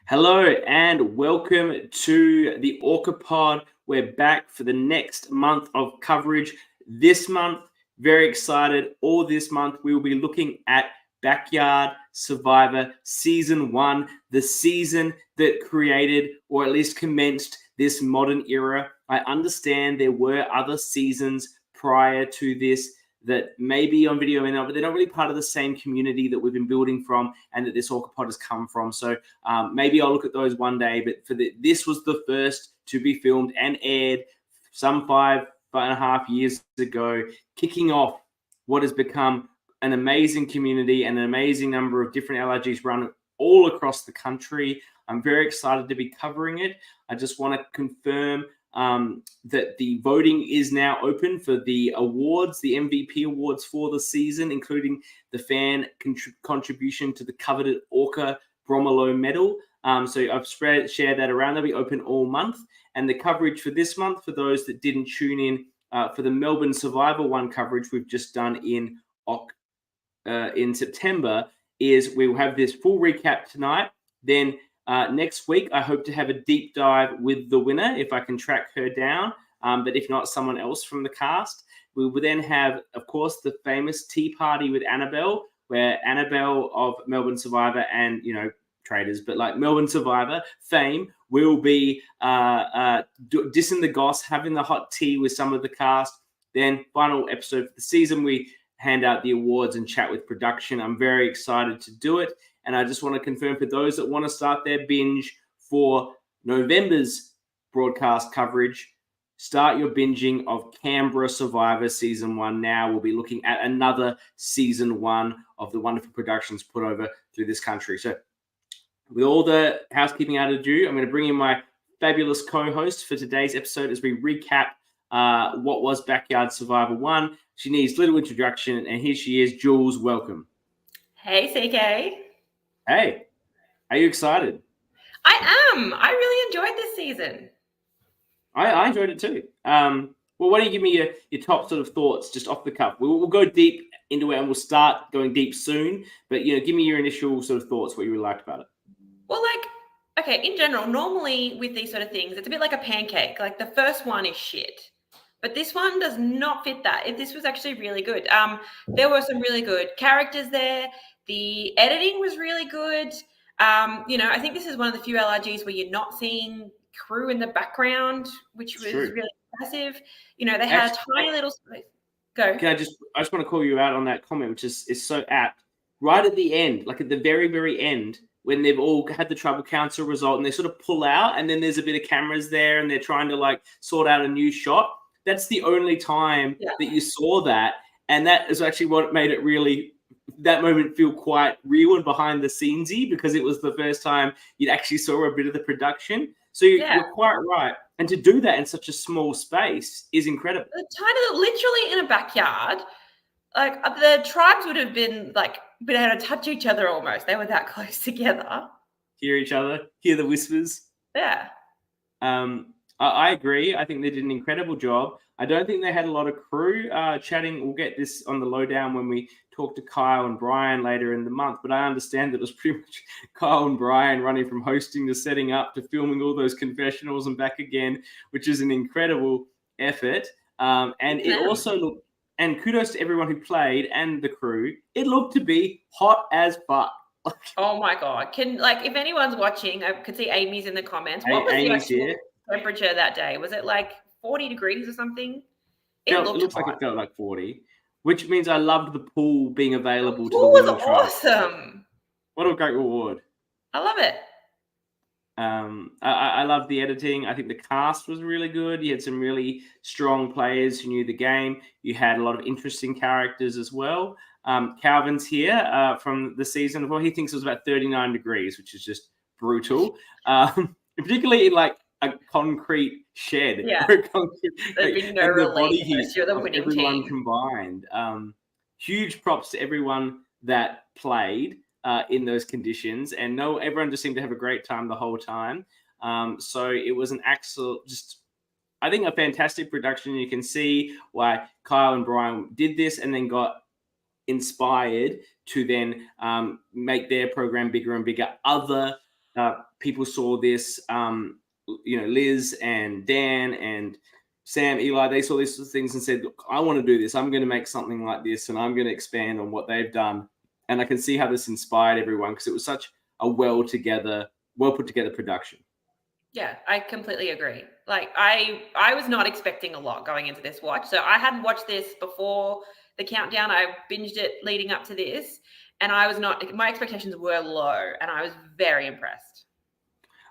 Hello and welcome to the ORCA pod. We're back for the next month of coverage. This month, very excited. All this month, we will be looking at Backyard Survivor Season 1, the season that created or at least commenced this modern era. I understand there were other seasons prior to this that may be on video and but they're not really part of the same community that we've been building from and that this ORCA pod has come from. So maybe I'll look at those one day, but this was the first to be filmed and aired some five and a half years ago, kicking off what has become an amazing community and an amazing number of different LRGs run all across the country. I'm very excited to be covering it. I just want to confirm that the voting is now open for the awards, the MVP awards for the season, including the fan contribution to the coveted ORCA Bromelo medal. So I've shared that around. They'll be open all month. And the coverage for this month, for those that didn't tune in for the Melbourne Survivor 1 coverage we've just done in September, is we will have this full recap tonight. Then next week, I hope to have a deep dive with the winner if I can track her down. But if not, someone else from the cast. We will then have, of course, the famous tea party with Annabelle, where Annabelle of Melbourne Survivor and, traders, but like Melbourne Survivor fame will be dissing the goss, having the hot tea with some of the cast. Then final episode for the season, we hand out the awards and chat with production. I'm very excited to do it. And I just want to confirm for those that want to start their binge for November's broadcast coverage, start your binging of Canberra Survivor Season 1 now. We'll be looking at another Season 1 of the wonderful productions put over through this country. So with all the housekeeping out of due, I'm going to bring in my fabulous co-host for today's episode as we recap what was Backyard Survivor 1. She needs little introduction, and here she is. Jules, welcome. Hey, CK. Hey, are you excited? I am. I really enjoyed this season. I enjoyed it too. Well, why don't you give me your top sort of thoughts just off the cuff? We'll go deep into it and we'll start going deep soon. But, give me your initial sort of thoughts, what you really liked about it. Well, okay, in general, normally with these sort of things, it's a bit like a pancake. Like the first one is shit. But this one does not fit that. This was actually really good. There were some really good characters there. The editing was really good. I think this is one of the few LRGs where you're not seeing crew in the background, which was really impressive. They had a tiny little... Go. I just want to call you out on that comment, which is so apt. Right at the end, like at the very, very end, when they've all had the Tribal Council result and they sort of pull out and then there's a bit of cameras there and they're trying to sort out a new shot. That's the only time that you saw that. And that is actually what made it really, that moment feel quite real and behind the scenesy, because it was the first time you'd actually saw a bit of the production. So you're quite right. And to do that in such a small space is incredible. Literally in a backyard, the tribes would have been been able to touch each other almost. They were that close together. Hear each other, hear the whispers. Yeah. I agree. I think they did an incredible job. I don't think they had a lot of crew chatting. We'll get this on the lowdown when we talk to Kyle and Brian later in the month. But I understand that it was pretty much Kyle and Brian running from hosting to setting up to filming all those confessionals and back again, which is an incredible effort. And it also looked, and kudos to everyone who played and the crew, it looked to be hot as fuck. Oh my God. If anyone's watching, I could see Amy's in the comments. What was the actual temperature that day? Was it 40 degrees or something? It looks like it felt like 40, which means I loved the pool being available to the pool was awesome. What a great reward. I love it. I love the editing. I think the cast was really good. You had some really strong players who knew the game. You had a lot of interesting characters as well. Calvin's here from the season. Well, he thinks it was about 39 degrees, which is just brutal. Particularly in a concrete shed. Yeah. There'd be no relief unless you're the winning everyone team. Combined. Huge props to everyone that played in those conditions, and everyone just seemed to have a great time the whole time. So it was an I think a fantastic production. You can see why Kyle and Brian did this and then got inspired to then make their program bigger and bigger. Other people saw this, Liz and Dan and Sam, Eli, they saw these things and said, look, I want to do this. I'm going to make something like this and I'm going to expand on what they've done. And I can see how this inspired everyone because it was such a well put together production. Yeah, I completely agree. Like I was not expecting a lot going into this watch. So I hadn't watched this before the countdown. I binged it leading up to this, and my expectations were low, and I was very impressed.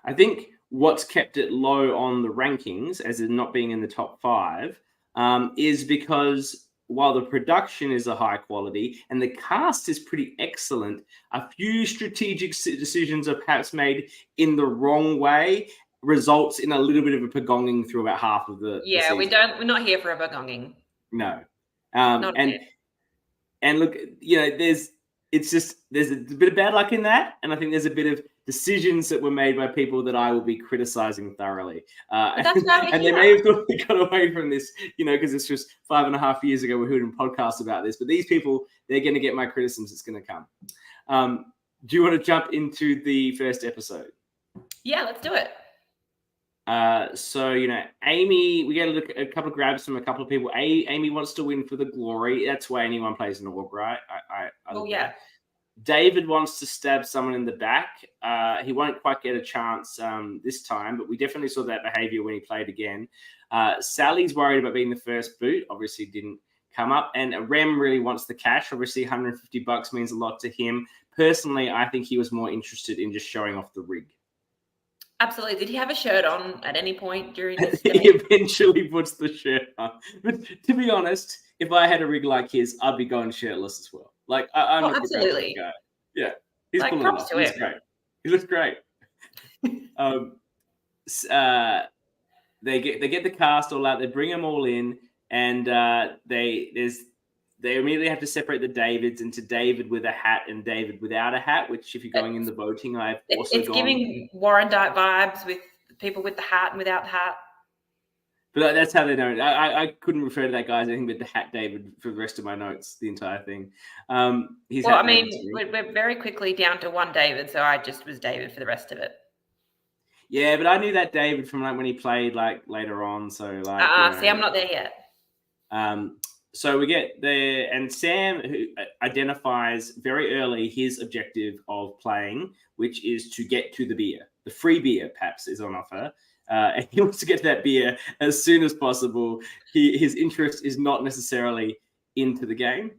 I think what's kept it low on the rankings, as in not being in the top 5, is because while the production is a high quality and the cast is pretty excellent, a few strategic decisions are perhaps made in the wrong way, results in a little bit of a pagonging through about half of the Yeah, season. we're not here for a pagonging. No. And look, there's a bit of bad luck in that, and I think there's a bit of decisions that were made by people that I will be criticizing thoroughly. That's and they may have got away from this, because it's just 5.5 years ago we heard a podcast about this. But these people, they're going to get my criticisms. It's going to come. Do you want to jump into the first episode? Yeah, let's do it. So, Amy, we get a couple of grabs from a couple of people. Amy wants to win for the glory. That's why anyone plays an org, right? Yeah. David wants to stab someone in the back. He won't quite get a chance this time, but we definitely saw that behavior when he played again. Sally's worried about being the first boot. Obviously didn't come up. And Rem really wants the cash. Obviously, $150 means a lot to him. Personally, I think he was more interested in just showing off the rig. Absolutely. Did he have a shirt on at any point during this? He eventually puts the shirt on. But to be honest, if I had a rig like his, I'd be going shirtless as well. Like, I'm not absolutely. the guy. Yeah. He's like, pulling props off. to He's him. great. He looks great. They get the cast all out. They bring them all in, and they immediately have to separate the Davids into David with a hat and David without a hat. Which, if you're going in the voting, I've also it's giving Warren Dyke vibes with people with the hat and without the hat. But that's how they know it. I couldn't refer to that guy as anything but the hat David for the rest of my notes, the entire thing. We're very quickly down to one David, so I just was David for the rest of it. Yeah, but I knew that David from when he played later on. So see, I'm not there yet. So we get there, and Sam, who identifies very early his objective of playing, which is to get to the beer. The free beer, perhaps, is on offer. And he wants to get to that beer as soon as possible. His interest is not necessarily into the game.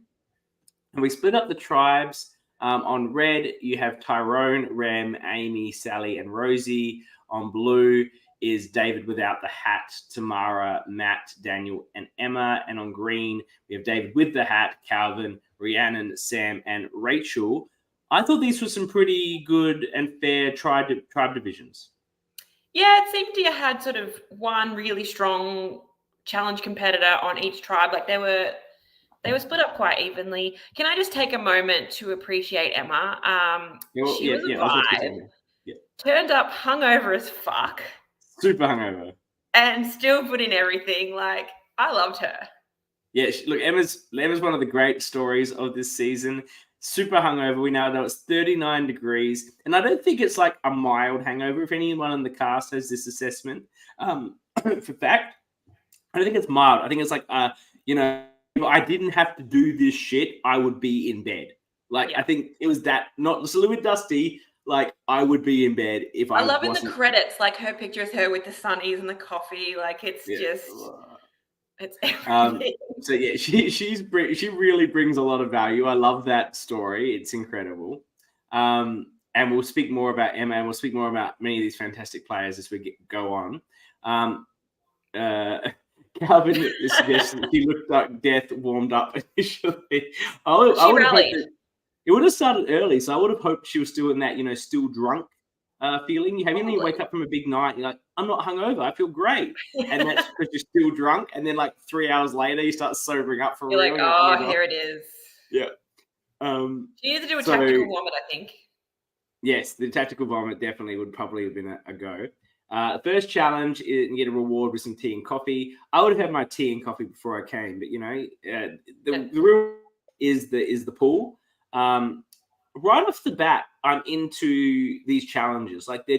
And we split up the tribes. On red, you have Tyrone, Rem, Amy, Sally, and Rosie. On blue is David without the hat, Tamara, Matt, Daniel, and Emma. And on green, we have David with the hat, Calvin, Rhiannon, Sam, and Rachel. I thought these were some pretty good and fair tribe divisions. Yeah, it seemed to had sort of one really strong challenge competitor on each tribe. Like they were split up quite evenly. Can I just take a moment to appreciate Emma? She was a vibe. Yeah. Turned up hungover as fuck. Super hungover. And still put in everything. Like, I loved her. Yeah, look, Emma's one of the great stories of this season. Super hungover. We now know it's 39 degrees. And I don't think it's like a mild hangover. If anyone in the cast has this assessment, for fact, I don't think it's mild. I think it's like, if I didn't have to do this shit, I would be in bed. I think it was that, not just a little bit dusty. Like, I would be in bed if I love in the credits, like her picture is her with the sunnies and the coffee. Like, it's just, it's everything. So yeah, she really brings a lot of value. I love that story. It's incredible. And we'll speak more about Emma, and we'll speak more about many of these fantastic players as we go on. Calvin suggests that he looked like death warmed up initially. It would have started early, so I would have hoped she was still in that, still drunk feeling. You you wake up from a big night, you're like, I'm not hungover, I feel great. And that's because you're still drunk. And then 3 hours later, you start sobering up for real. You're like, here it is. Yeah. You need to do a tactical vomit, I think. Yes, the tactical vomit definitely would probably have been a go. First challenge is get a reward with some tea and coffee. I would have had my tea and coffee before I came, but the real is the pool. right off the bat, I'm into these challenges. Like they're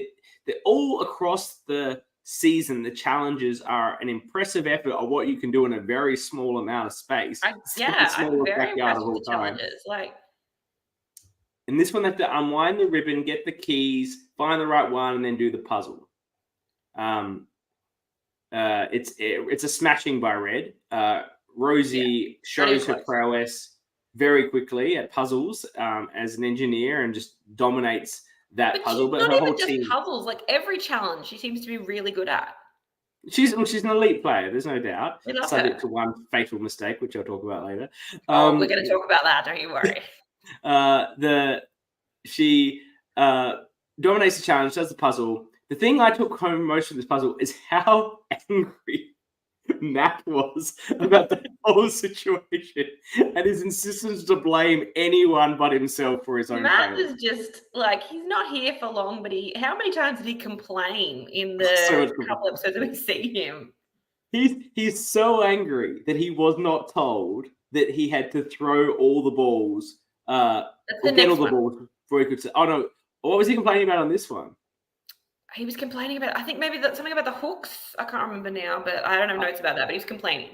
all across the season. The challenges are an impressive effort of what you can do in a very small amount of space. I'm The smallest very backyard impressed of all with the time. challenges. Like, in this one, they have to unwind the ribbon, get the keys, find the right one, and then do the puzzle. It's a smashing by Red. Rosie shows her prowess very quickly at puzzles as an engineer and just dominates that puzzle. But not her even whole just team, puzzles. Like every challenge, she seems to be really good at. she's an elite player. There's no doubt. We love Subject her. to one fatal mistake, which I'll talk about later. We're going to talk about that. Don't you worry. She dominates the challenge, does the puzzle. The thing I took home most from this puzzle is how angry Matt was about the whole situation and his insistence to blame anyone but himself for his own Matt failure. is just like, he's not here for long, but how many times did he complain in the couple episodes that we see him? He's so angry that he was not told that he had to throw all the balls, get all the balls before he could say, oh no, what was he complaining about on this one? He was complaining about, I think maybe that's something about the hooks. I can't remember now, but I don't have notes about that, but he was complaining.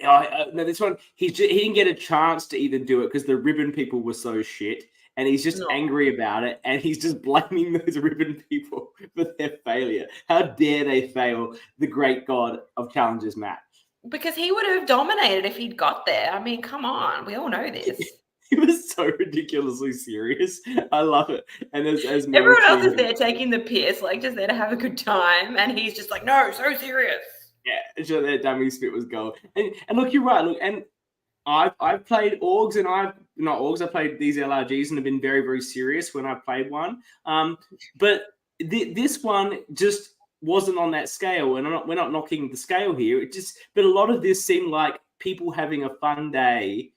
No, this one, he didn't get a chance to even do it because the ribbon people were so shit. And he's just angry about it. And he's just blaming those ribbon people for their failure. How dare they fail the great god of challenges, Matt? Because he would have dominated if he'd got there. I mean, come on. We all know this. He was so ridiculously serious. I love it. And as everyone else is there taking the piss, like just there to have a good time. And he's just like, no, so serious. Yeah, sure, that dummy spit was gold. And look, you're right. Look, and I've played orgs and I've played these LRGs and have been very, very serious when I've played one. But this one just wasn't on that scale. And we're not knocking the scale here. But a lot of this seemed like people having a fun day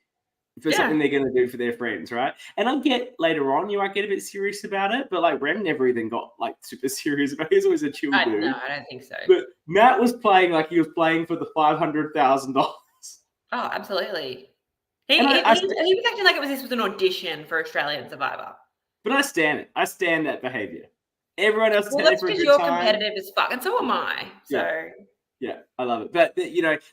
for something they're going to do for their friends, right? And I get later on you might get a bit serious about it, but like Rem never even got like super serious about it. He's always a chill dude. No, I don't think so. But Matt was playing like he was playing for the $500,000. Oh, absolutely. He was acting like this was an audition for Australian Survivor. But I stand it. I stand that behavior. Everyone else is that's because you're competitive as fuck, and so am I. So yeah, I love it. But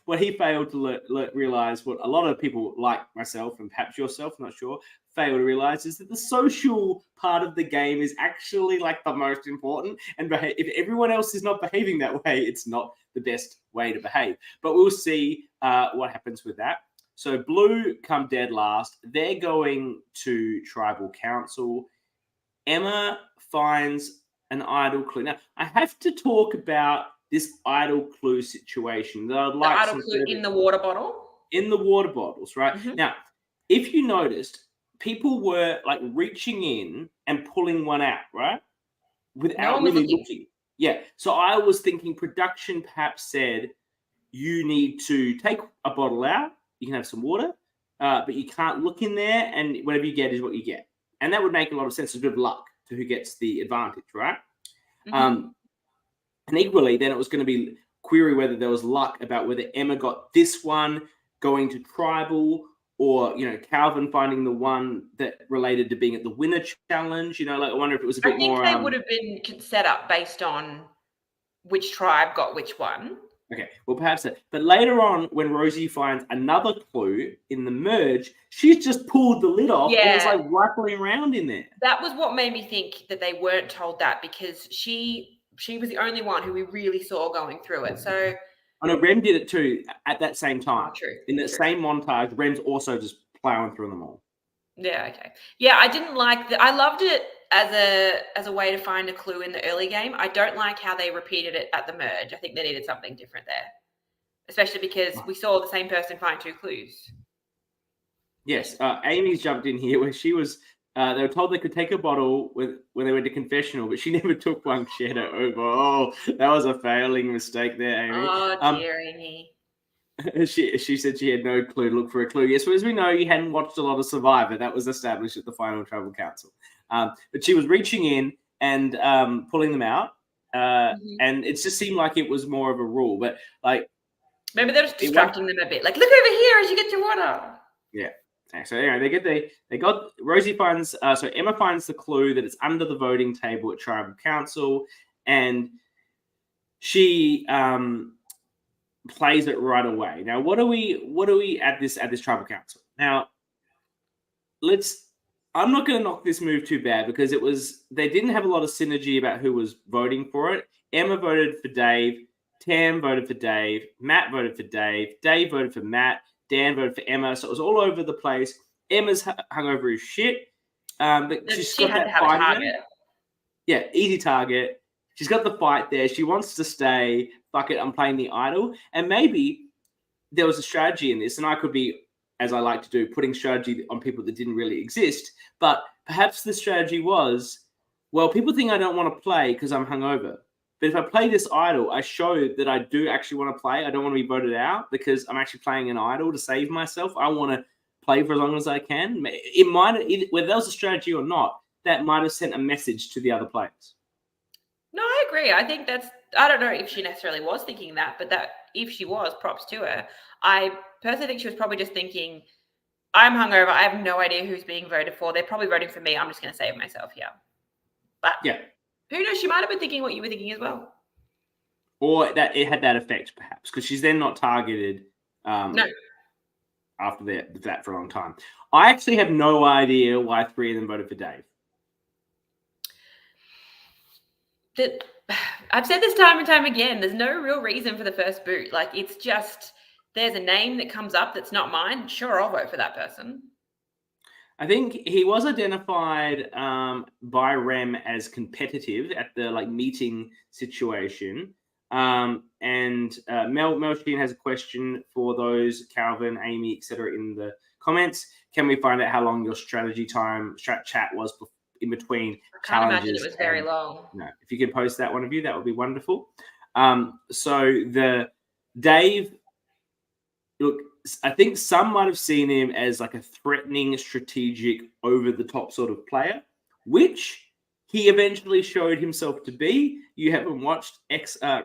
what he failed to realize, what a lot of people like myself and perhaps yourself, I'm not sure, fail to realize is that the social part of the game is actually like the most important. And if everyone else is not behaving that way, it's not the best way to behave. But we'll see what happens with that. So Blue come dead last. They're going to Tribal Council. Emma finds an idle clue. Now, I have to talk about this idle clue situation that I'd like idle clue in the water bottle? In the water bottles, right? Mm-hmm. Now, if you noticed, people were like reaching in and pulling one out, right? Without really looking. Yeah. So I was thinking production perhaps said you need to take a bottle out, you can have some water, but you can't look in there, and whatever you get is what you get. And that would make a lot of sense. It's a bit of luck to who gets the advantage, right? Mm-hmm. And equally, then it was going to be query whether there was luck about whether Emma got this one going to Tribal, or Calvin finding the one that related to being at the winner challenge. I wonder if it was a bit more. I think they would have been set up based on which tribe got which one. Okay, well, perhaps that. But later on, when Rosie finds another clue in the merge, she's just pulled the lid off and it's like rifling around in there. That was what made me think that they weren't told that, because she was the only one who we really saw going through it. So I know Rem did it too at that same time. True. In that same montage, Rem's also just plowing through them all. Yeah, okay. Yeah, I didn't like that. I loved it as a way to find a clue in the early game. I don't like how they repeated it at the merge. I think they needed something different there, especially because we saw the same person find 2 clues. Yes, Amy's jumped in here where she was. They were told they could take a bottle when they went to confessional, but she never took one. She had it over. Oh, that was a failing mistake there, Amy. Oh, dear Amy. She said she had no clue to look for a clue. Yes, well, as we know, you hadn't watched a lot of Survivor. That was established at the final Tribal Council. But she was reaching in and pulling them out. And it just seemed like it was more of a rule. But like, maybe they're just distracting them a bit. Like, look over here as you get your water. Yeah. So anyway, Emma finds the clue that it's under the voting table at Tribal Council, and she plays it right away. Now, what are we at this Tribal Council? Now, I'm not going to knock this move too bad because they didn't have a lot of synergy about who was voting for it. Emma voted for Dave, Tam voted for Dave, Matt voted for Dave voted for Matt, Dan voted for Emma. So it was all over the place. Emma's hungover as shit, but she's got that fight in her. Yeah, easy target. She's got the fight there. She wants to stay. Fuck it, I'm playing the idol. And maybe there was a strategy in this, and I could be, as I like to do, putting strategy on people that didn't really exist. But perhaps the strategy was, well, people think I don't want to play because I'm hungover. But if I play this idol, I show that I do actually want to play. I don't want to be voted out because I'm actually playing an idol to save myself. I want to play for as long as I can. Whether that was a strategy or not, that might have sent a message to the other players. No, I agree. I think I don't know if she necessarily was thinking that, but that if she was, props to her. I personally think she was probably just thinking, I'm hungover. I have no idea who's being voted for. They're probably voting for me. I'm just going to save myself here. But yeah, who knows? She might have been thinking what you were thinking as well. Or that it had that effect, perhaps, because she's then not targeted no. After that for a long time. I actually have no idea why 3 of them voted for Dave. I've said this time and time again, there's no real reason for the first boot. Like, it's just, there's a name that comes up that's not mine. Sure, I'll vote for that person. I think he was identified by Rem as competitive at the meeting situation. And Mel Sheen has a question for those, Calvin, Amy, etc. in the comments. Can we find out how long your strategy time chat was in between challenges? I can't imagine it was very long. No, if you could post that, one of you, that would be wonderful. So the Dave, look, I think some might have seen him as like a threatening, strategic, over-the-top sort of player, which he eventually showed himself to be. You haven't watched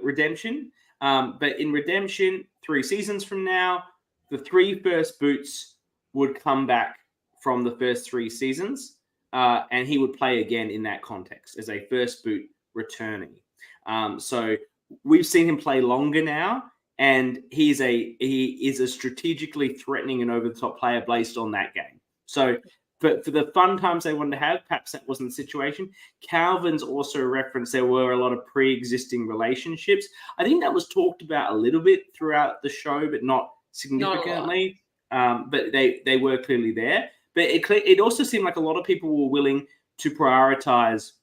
Redemption, but in Redemption, 3 seasons from now, the 3 first boots would come back from the first 3 seasons, and he would play again in that context as a first boot returning. So we've seen him play longer now, and he is a strategically threatening and over-the-top player based on that game. So, but for the fun times they wanted to have, perhaps that wasn't the situation. Calvin's also referenced there were a lot of pre-existing relationships. I think that was talked about a little bit throughout the show, but not significantly. But they were clearly there. But it also seemed like a lot of people were willing to prioritize,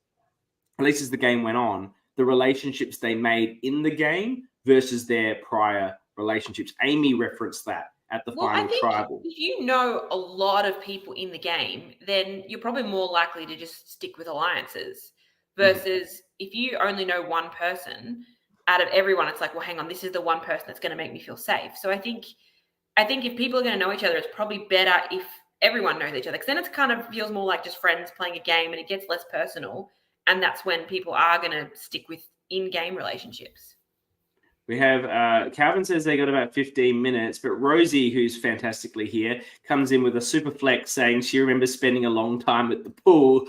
at least as the game went on, the relationships they made in the game versus their prior relationships. Amy referenced that at the final tribal. If you know a lot of people in the game, then you're probably more likely to just stick with alliances versus if you only know one person out of everyone, it's like, well, hang on, this is the one person that's going to make me feel safe. So I think if people are going to know each other, it's probably better if everyone knows each other, because then it kind of feels more like just friends playing a game and it gets less personal. And that's when people are going to stick with in-game relationships. We have, Calvin says they got about 15 minutes, but Rosie, who's fantastically here, comes in with a super flex saying she remembers spending a long time at the pool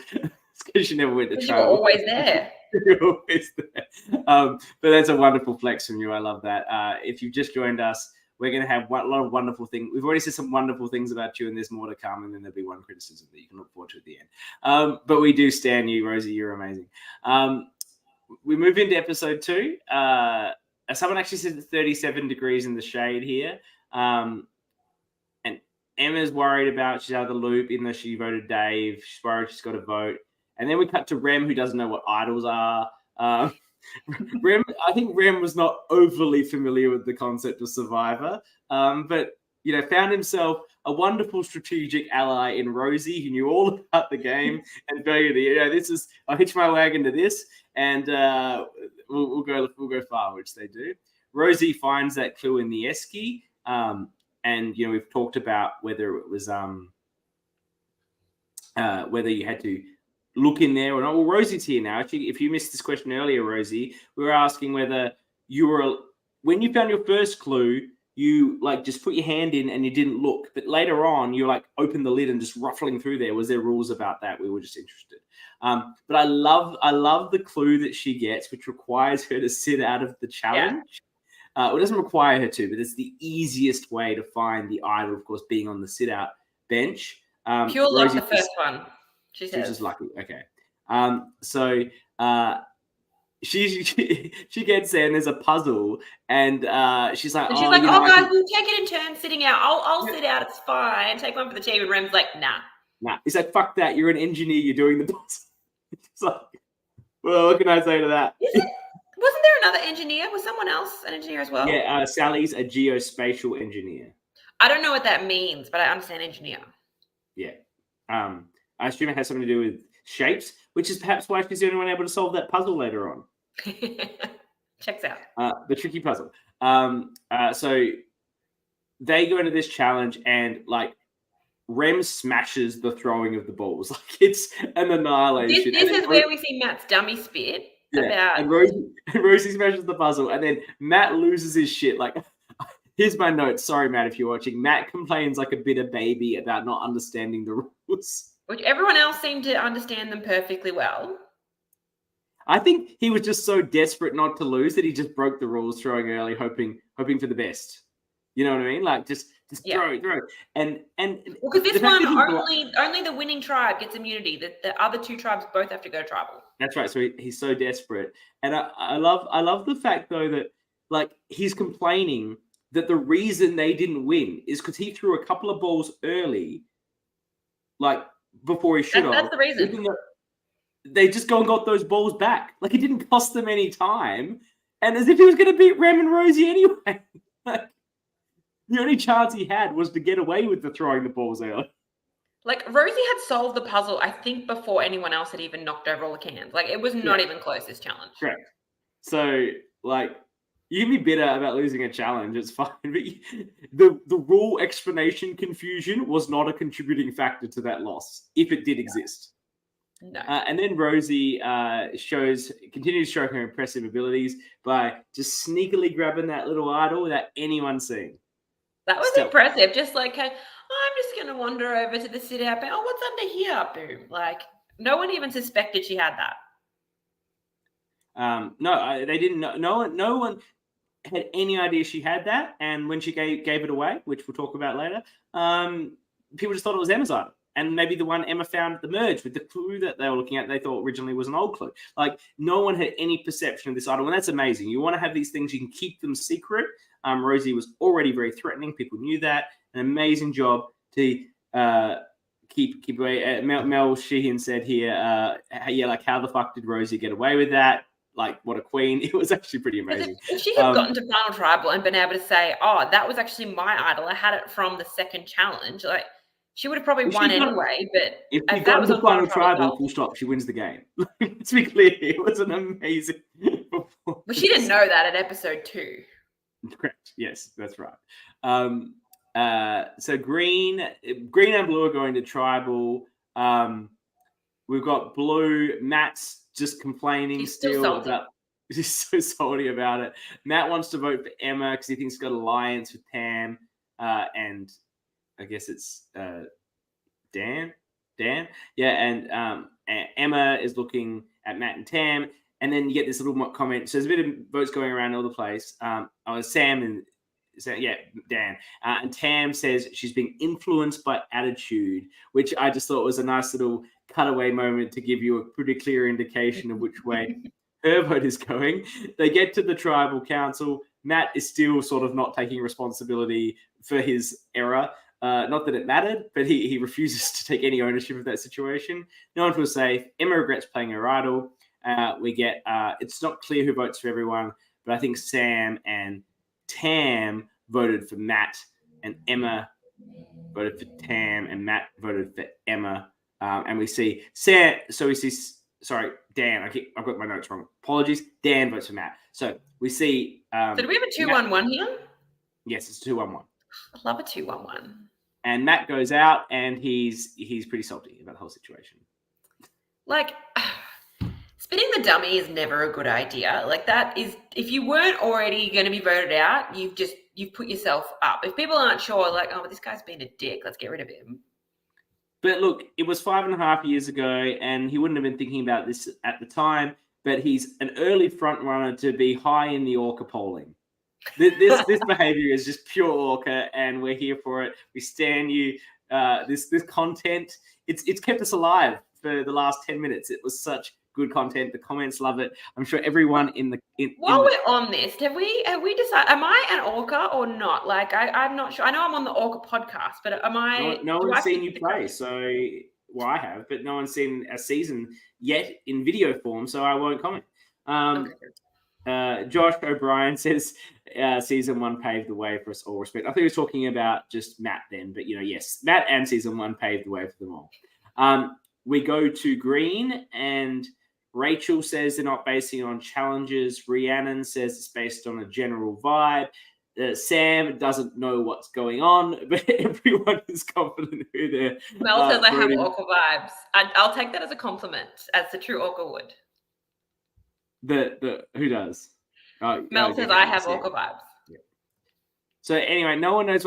because she never went to travel. You're always there. You're always there. But that's a wonderful flex from you. I love that. If you've just joined us, we're going to have a lot of wonderful things. We've already said some wonderful things about you, and there's more to come, and then there'll be one criticism that you can look forward to at the end. But we do stand you, Rosie. You're amazing. We move into episode 2. Someone actually said it's 37 degrees in the shade here. And Emma's worried about she's out of the loop, even though she voted Dave. She's worried she's got to vote. And then we cut to Rem, who doesn't know what idols are. I think Rem was not overly familiar with the concept of Survivor, but found himself a wonderful strategic ally in Rosie, who knew all about the game and I'll hitch my wagon to this, and we'll go far, which they do. Rosie finds that clue in the esky, and we've talked about whether it was whether you had to look in there or not. Well, Rosie's here now. Actually, if you missed this question earlier, Rosie, we were asking whether when you found your first clue, you like just put your hand in and you didn't look, but later on you like open the lid and just ruffling through there. Was there rules about that? We were just interested. But I love the clue that she gets, which requires her to sit out of the challenge. It doesn't require her to, but it's the easiest way to find the idol, of course, being on the sit out bench. Pure luck, the first one. She says. She's just lucky. Okay. So she gets there and there's a puzzle and she's like, and she's like, oh guys, we'll take it in turns sitting out. I'll sit out. It's fine. Take one for the team. And Rem's like, nah. He's like, fuck that. You're an engineer. You're doing the puzzle. It's like, well, what can I say to that? Wasn't there another engineer? Was someone else an engineer as well? Yeah, Sally's a geospatial engineer. I don't know what that means, but I understand engineer. Yeah. I assume it has something to do with shapes, which is perhaps why she's the only one able to solve that puzzle later on. Checks out. The tricky puzzle. So they go into this challenge and like Rem smashes the throwing of the balls. Like it's an annihilation. This is where we see Matt's dummy spit. Yeah, and Rosie smashes the puzzle, and then Matt loses his shit. Like, here's my notes. Sorry, Matt, if you're watching. Matt complains like a bitter baby about not understanding the rules. Which everyone else seemed to understand them perfectly well. I think he was just so desperate not to lose that he just broke the rules throwing early, hoping for the best. You know what I mean? Like just throw. And because this one only the winning tribe gets immunity. The other two tribes both have to go tribal. That's right. So he's so desperate. And I love the fact though that like he's complaining that the reason they didn't win is because he threw a couple of balls early, like before he should have. That's the reason. They just go and got those balls back. Like it didn't cost them any time. And as if he was going to beat Rem and Rosie anyway. Like, the only chance he had was to get away with the throwing the balls early. Like Rosie had solved the puzzle, I think, before anyone else had even knocked over all the cans. Like it was not even close, this challenge. Correct. So like you can be bitter about losing a challenge, it's fine. But the rule explanation confusion was not a contributing factor to that loss, if it did exist. No. And then Rosie continues to show her impressive abilities by just sneakily grabbing that little idol without anyone seeing. That was impressive. Just like, I'm just going to wander over to the sit-out. Oh, what's under here? Boom. Like, no one even suspected she had that. No, they didn't know. No one had any idea she had that. And when she gave it away, which we'll talk about later, people just thought it was Emma's idol. And maybe the one Emma found at the merge with the clue that they were looking at, they thought originally was an old clue. Like, no one had any perception of this idol. And that's amazing. You want to have these things, you can keep them secret. Rosie was already very threatening. People knew that. An amazing job to keep away. Mel Sheehan said here, like, how the fuck did Rosie get away with that? Like, what a queen. It was actually pretty amazing. If she had gotten to Final Tribal and been able to say, oh, that was actually my idol, I had it from the second challenge, like, she would have probably won anyway. But if she got to Final Tribal, full stop, she wins the game. Let's be clear, it was an amazing performance. But she didn't know that at episode 2. Correct. Yes, that's right. So green and blue are going to tribal. We've got blue. Matt's just complaining still about. He's so salty about it. Matt wants to vote for Emma because he thinks he's got an alliance with Tam, and I guess it's Dan. Yeah, and Emma is looking at Matt and Tam. And then you get this little comment. So there's a bit of votes going around all the place. Sam and Dan. And Tam says she's being influenced by attitude, which I just thought was a nice little cutaway moment to give you a pretty clear indication of which way her vote is going. They get to the tribal council. Matt is still sort of not taking responsibility for his error. Not that it mattered, but he refuses to take any ownership of that situation. No one feels safe. Emma regrets playing her idol. We get it's not clear who votes for everyone, but I think Sam and Tam voted for Matt, and Emma voted for Tam, and Matt voted for Emma. And we see Dan. I've got my notes wrong. Apologies. Dan votes for Matt. So we see. So do we have a 2-1-1 here? Yes, it's 2-1-1. I love a 2-1-1. And Matt goes out, and he's pretty salty about the whole situation. Like, Spinning the dummy is never a good idea. Like that is, if you weren't already going to be voted out, you've put yourself up. If people aren't sure, like, oh, this guy's been a dick, let's get rid of him. But look, it was 5.5 years ago, and he wouldn't have been thinking about this at the time. But he's an early front runner to be high in the ORCA polling. This behavior is just pure ORCA, and we're here for it. We stand you. This content, it's kept us alive for the last 10 minutes. It was such good content. The comments love it. I'm sure everyone While we're on this, have we decided? Am I an ORCA or not? Like I'm not sure. I know I'm on the ORCA podcast, but am I? No one's seen you play, so well, I have, but no one's seen a season yet in video form, so I won't comment. Josh O'Brien says season 1 paved the way for us all. Respect. I think he was talking about just Matt then, but yes, Matt and season 1 paved the way for them all. We go to Green, and Rachel says they're not basing it on challenges. Rhiannon says it's based on a general vibe. Sam doesn't know what's going on, but everyone is confident who they're. Mel says I have ORCA vibes. I'll take that as a compliment, as the true ORCA would. Who does? Mel says I have ORCA vibes. Yeah. So anyway, everyone knows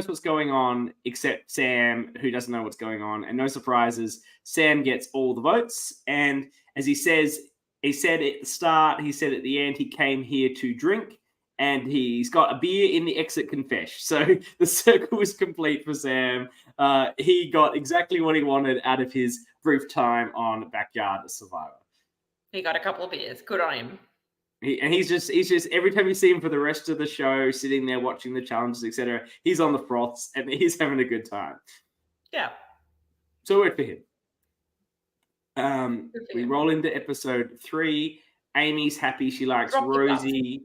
what's going on except Sam, who doesn't know what's going on, and no surprises. Sam gets all the votes, and as he said at the start, he said at the end, he came here to drink, and he's got a beer in the exit confesh. So the circle is complete for Sam. He got exactly what he wanted out of his brief time on Backyard Survivor. He got a couple of beers. Good on him. He's just every time you see him for the rest of the show, sitting there watching the challenges, etc., he's on the froths and he's having a good time. Yeah. So work for him. We roll into episode 3. Amy's happy. She likes Rosie.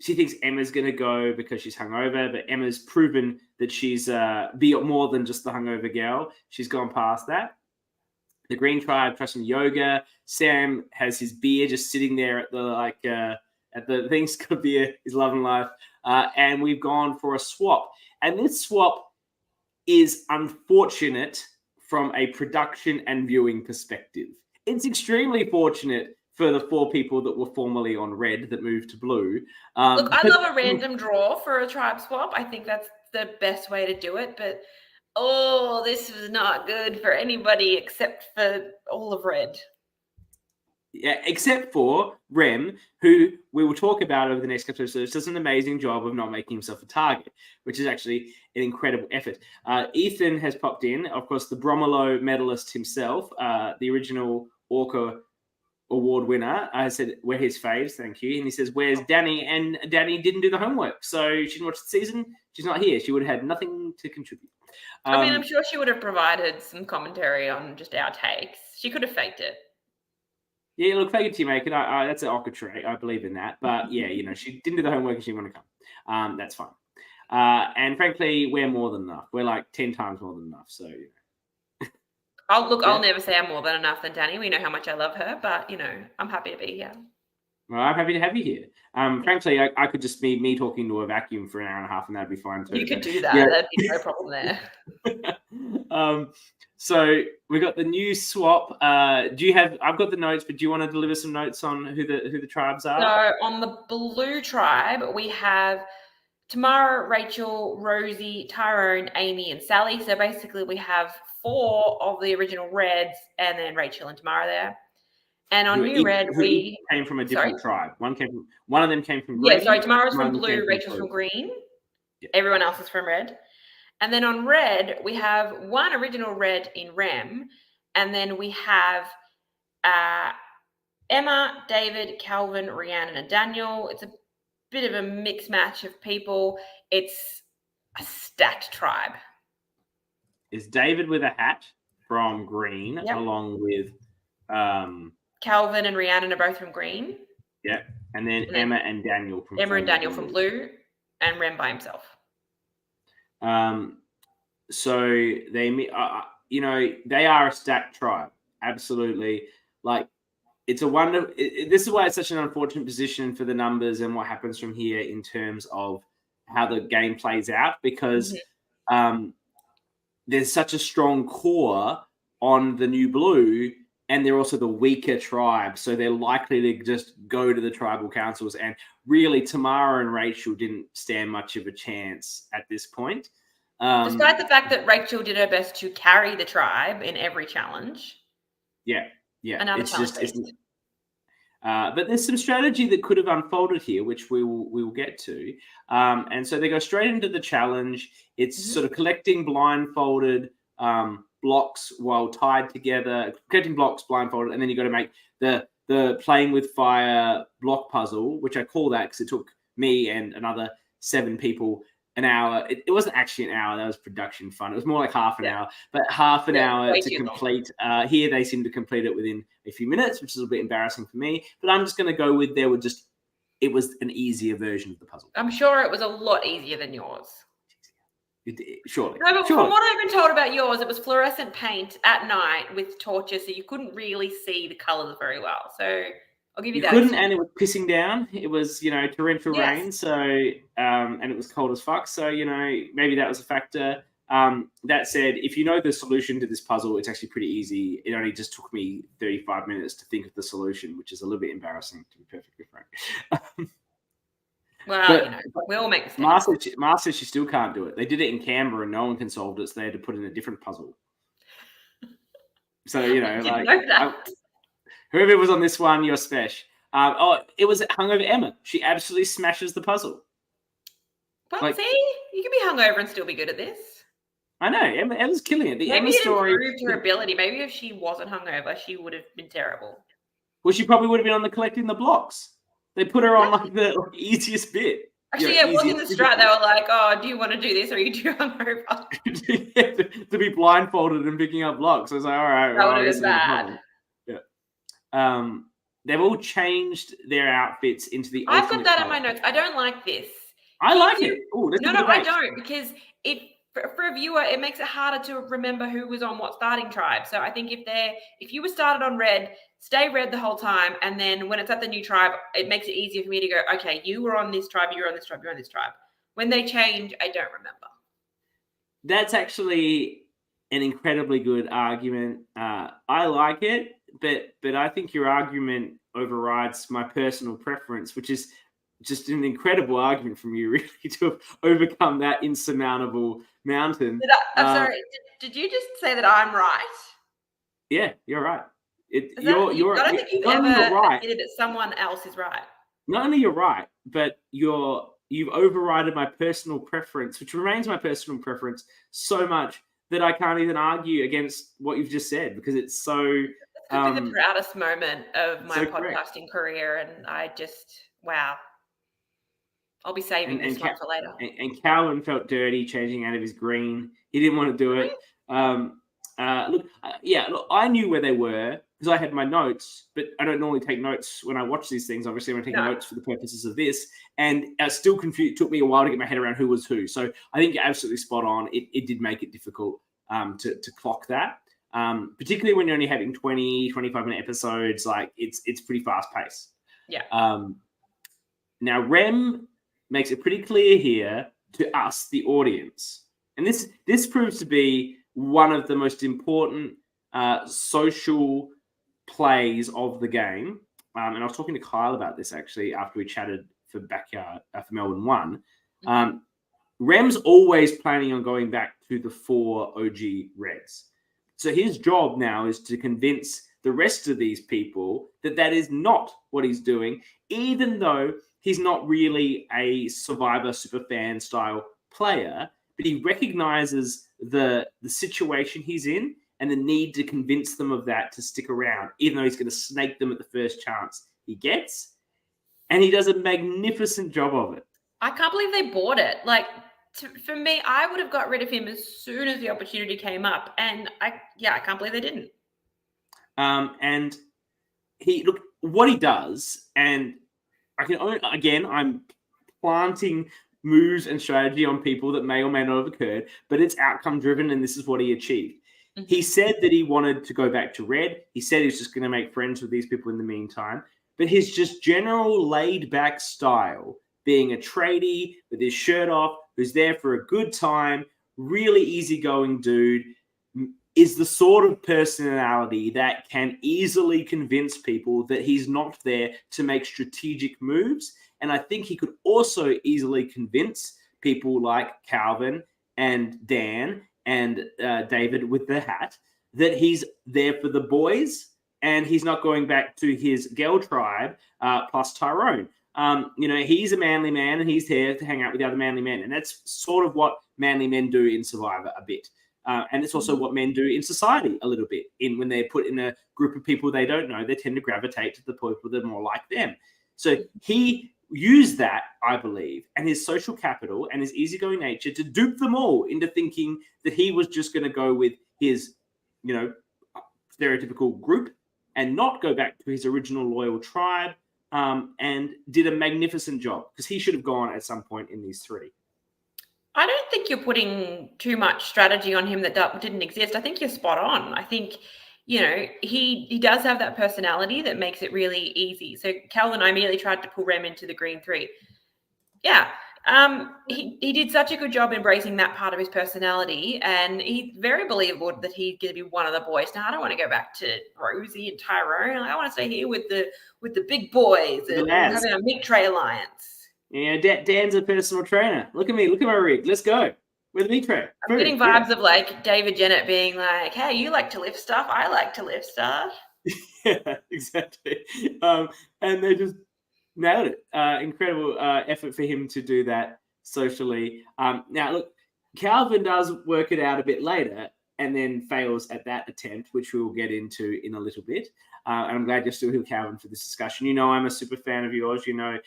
She thinks Emma's going to go because she's hungover, but Emma's proven that she's more than just the hungover girl. She's gone past that. The Green Tribe tries some yoga. Sam has his beer just sitting there at the thing's got beer. He's loving life. And we've gone for a swap. And this swap is unfortunate from a production and viewing perspective. It's extremely fortunate for the 4 people that were formerly on red that moved to blue. Look, I love a random draw for a tribe swap. I think that's the best way to do it. But this was not good for anybody except for all of red. Yeah, except for Rem, who we will talk about over the next couple of episodes, does an amazing job of not making himself a target, which is actually an incredible effort. Ethan has popped in, of course, the Bromelo medalist himself, the original ORCA award winner. I said, we're his faves, thank you. And he says, where's Danny? And Danny didn't do the homework, so she didn't watch the season. She's not here. She would have had nothing to contribute. I mean, I'm sure she would have provided some commentary on just our takes. She could have faked it. Yeah, look, fake it till you make it. That's an ORCA trait. I believe in that. But yeah, she didn't do the homework and she didn't want to come. That's fine. And frankly, we're more than enough. We're like 10 times more than enough. So, I'll never say I'm more than enough than Danny. We know how much I love her, but I'm happy to be here. Well, I'm happy to have you here. Frankly, I could just be me talking to a vacuum for an hour and a half, and that'd be fine too. You could do that. Yeah. That'd be no problem there. So we got the new swap. I've got the notes, but do you want to deliver some notes on who the tribes are? So on the blue tribe, we have Tamara, Rachel, Rosie, Tyrone, Amy, and Sally. So basically, we have 4 of the original reds, and then Rachel and Tamara there. And on new red, we came from a different tribe. One of them came from green. Yeah, sorry, Tamara's from blue, Rachel's from green. Yeah. Everyone else is from red. And then on red, we have 1 original red in Rem, and then we have Emma, David, Calvin, Rhiannon, and Daniel. It's a bit of a mixed match of people. It's a stacked tribe. Is David with a hat from green, along with Calvin and Rhiannon are both from green. Yeah, and then Emma and Daniel from blue, and Rem by himself. So they are a stacked tribe. Absolutely. Like, it's a wonder. This is why it's such an unfortunate position for the numbers and what happens from here in terms of how the game plays out, because there's such a strong core on the new blue and they're also the weaker tribe, so they're likely to just go to the tribal councils. And really, Tamara and Rachel didn't stand much of a chance at this point. Despite the fact that Rachel did her best to carry the tribe in every challenge. Yeah. Another It's challenge just, based. but there's some strategy that could have unfolded here, which we will get to. And so they go straight into the challenge. It's sort of collecting blindfolded blocks while tied together, collecting blocks blindfolded, and then you got to make the playing with fire block puzzle, which I call that because it took me and another 7 people an hour. It wasn't actually an hour. That was production fun. It was more like half an hour, but half an hour to complete. Here they seem to complete it within a few minutes, which is a bit embarrassing for me. But I'm just going to go with it was an easier version of the puzzle. I'm sure it was a lot easier than yours. Surely. No, but from what I've been told about yours, it was fluorescent paint at night with torches, so you couldn't really see the colours very well. So I'll give you that. You couldn't, and it was pissing down. It was, torrential rain, so and it was cold as fuck. So, maybe that was a factor. That said, if you know the solution to this puzzle, it's actually pretty easy. It only just took me 35 minutes to think of the solution, which is a little bit embarrassing, to be perfectly frank. Well, we all make mistakes. Mars says she still can't do it. They did it in Canberra and no one can solve it, so they had to put in a different puzzle. So, whoever was on this one, you're special. It was Hungover Emma. She absolutely smashes the puzzle. Well, see, you can be hungover and still be good at this. I know. Emma's killing it. Maybe Emma it story improved her ability. Maybe if she wasn't hungover, she would have been terrible. Well, she probably would have been on the collecting the blocks. They put her on the easiest bit. Actually, it wasn't the strat. They were like, "Oh, do you want to do this, or are you too hungover?" to be blindfolded and picking up blocks. I was like, all right, that would have been bad. Yeah. They've all changed their outfits into the. I've got that in my notes. I don't like this. I like it. No, I don't, because for a viewer, it makes it harder to remember who was on what starting tribe. So I think if you were started on red, stay red the whole time, and then when it's at the new tribe, it makes it easier for me to go, okay, you were on this tribe, you're on this tribe, you're on this tribe. When they change, I don't remember. That's actually an incredibly good argument. I like it, but I think your argument overrides my personal preference, which is just an incredible argument from you, really, to have overcome that insurmountable mountain. I'm sorry. Did you just say that I'm right? Yeah, you're right. I don't think you've ever admitted that someone else is right. Not only you're right, but you've overridden my personal preference, which remains my personal preference so much that I can't even argue against what you've just said, because it's so. This could be the proudest moment of my podcasting career, and I just wow. I'll be saving this one for later. And Calvin felt dirty changing out of his green. He didn't want to do it. Look, I knew where they were because I had my notes, but I don't normally take notes when I watch these things. Obviously, I'm taking notes for the purposes of this, and I still confused. It took me a while to get my head around who was who. So I think you're absolutely spot on. It did make it difficult to clock that, particularly when you're only having 20, 25-minute episodes. Like it's pretty fast paced. Yeah. Now Rem makes it pretty clear here to us, the audience, and this proves to be one of the most important social plays of the game. And I was talking to Kyle about this actually after we chatted for Backyard for Melbourne 1. Rem's always planning on going back to the 4 OG Reds. So his job now is to convince the rest of these people that is not what he's doing, even though he's not really a Survivor superfan style player, but he recognizes the situation he's in and the need to convince them of that to stick around, even though he's going to snake them at the first chance he gets. And he does a magnificent job of it. I can't believe they bought it. Like, for me, I would have got rid of him as soon as the opportunity came up. And I can't believe they didn't. And what he does, and I'm planting moves and strategy on people that may or may not have occurred, but it's outcome driven, and this is what he achieved. Mm-hmm. He said that he wanted to go back to Red. He said he was just going to make friends with these people in the meantime, but his just general laid back style, being a tradie with his shirt off, who's there for a good time, really easygoing dude, is the sort of personality that can easily convince people that he's not there to make strategic moves. And I think he could also easily convince people like Calvin and Dan and David with the hat that he's there for the boys and he's not going back to his girl tribe plus Tyrone. He's a manly man and he's here to hang out with the other manly men. And that's sort of what manly men do in Survivor a bit. And it's also what men do in society a little bit. When they're put in a group of people they don't know, they tend to gravitate to the people that are more like them. So he used that, I believe, and his social capital and his easygoing nature to dupe them all into thinking that he was just going to go with his, stereotypical group and not go back to his original loyal tribe, and did a magnificent job because he should have gone at some point in these three. I don't think you're putting too much strategy on him that didn't exist. I think you're spot on. I think, he does have that personality that makes it really easy. So Calvin and I immediately tried to pull Rem into the green 3. Yeah. He did such a good job embracing that part of his personality, and he's very believable that he's going to be one of the boys. Now, I don't want to go back to Rosie and Tyrone. I want to stay here with the big boys and having a meat tray alliance. Yeah, Dan's a personal trainer. Look at me. Look at my rig. Let's go. With a meat tray. I'm getting vibes of like David Jennett being like, hey, you like to lift stuff. I like to lift stuff. Yeah, exactly. And they just nailed it. Incredible effort for him to do that socially. Now, look, Calvin does work it out a bit later and then fails at that attempt, which we'll get into in a little bit. And I'm glad you're still here, Calvin, for this discussion. I'm a super fan of yours. You're my,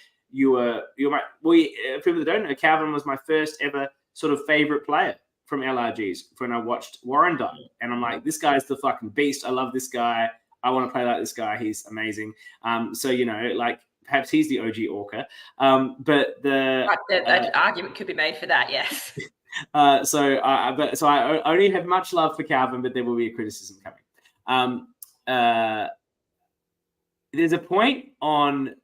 people that don't know, Calvin was my first ever sort of favorite player from LRGs when I watched Warren die. And I'm like, this guy's the fucking beast. I love this guy. I want to play like this guy. He's amazing. Perhaps he's the OG ORCA. But that argument could be made for that, yes. So I only have much love for Calvin, but there will be a criticism coming. There's a point on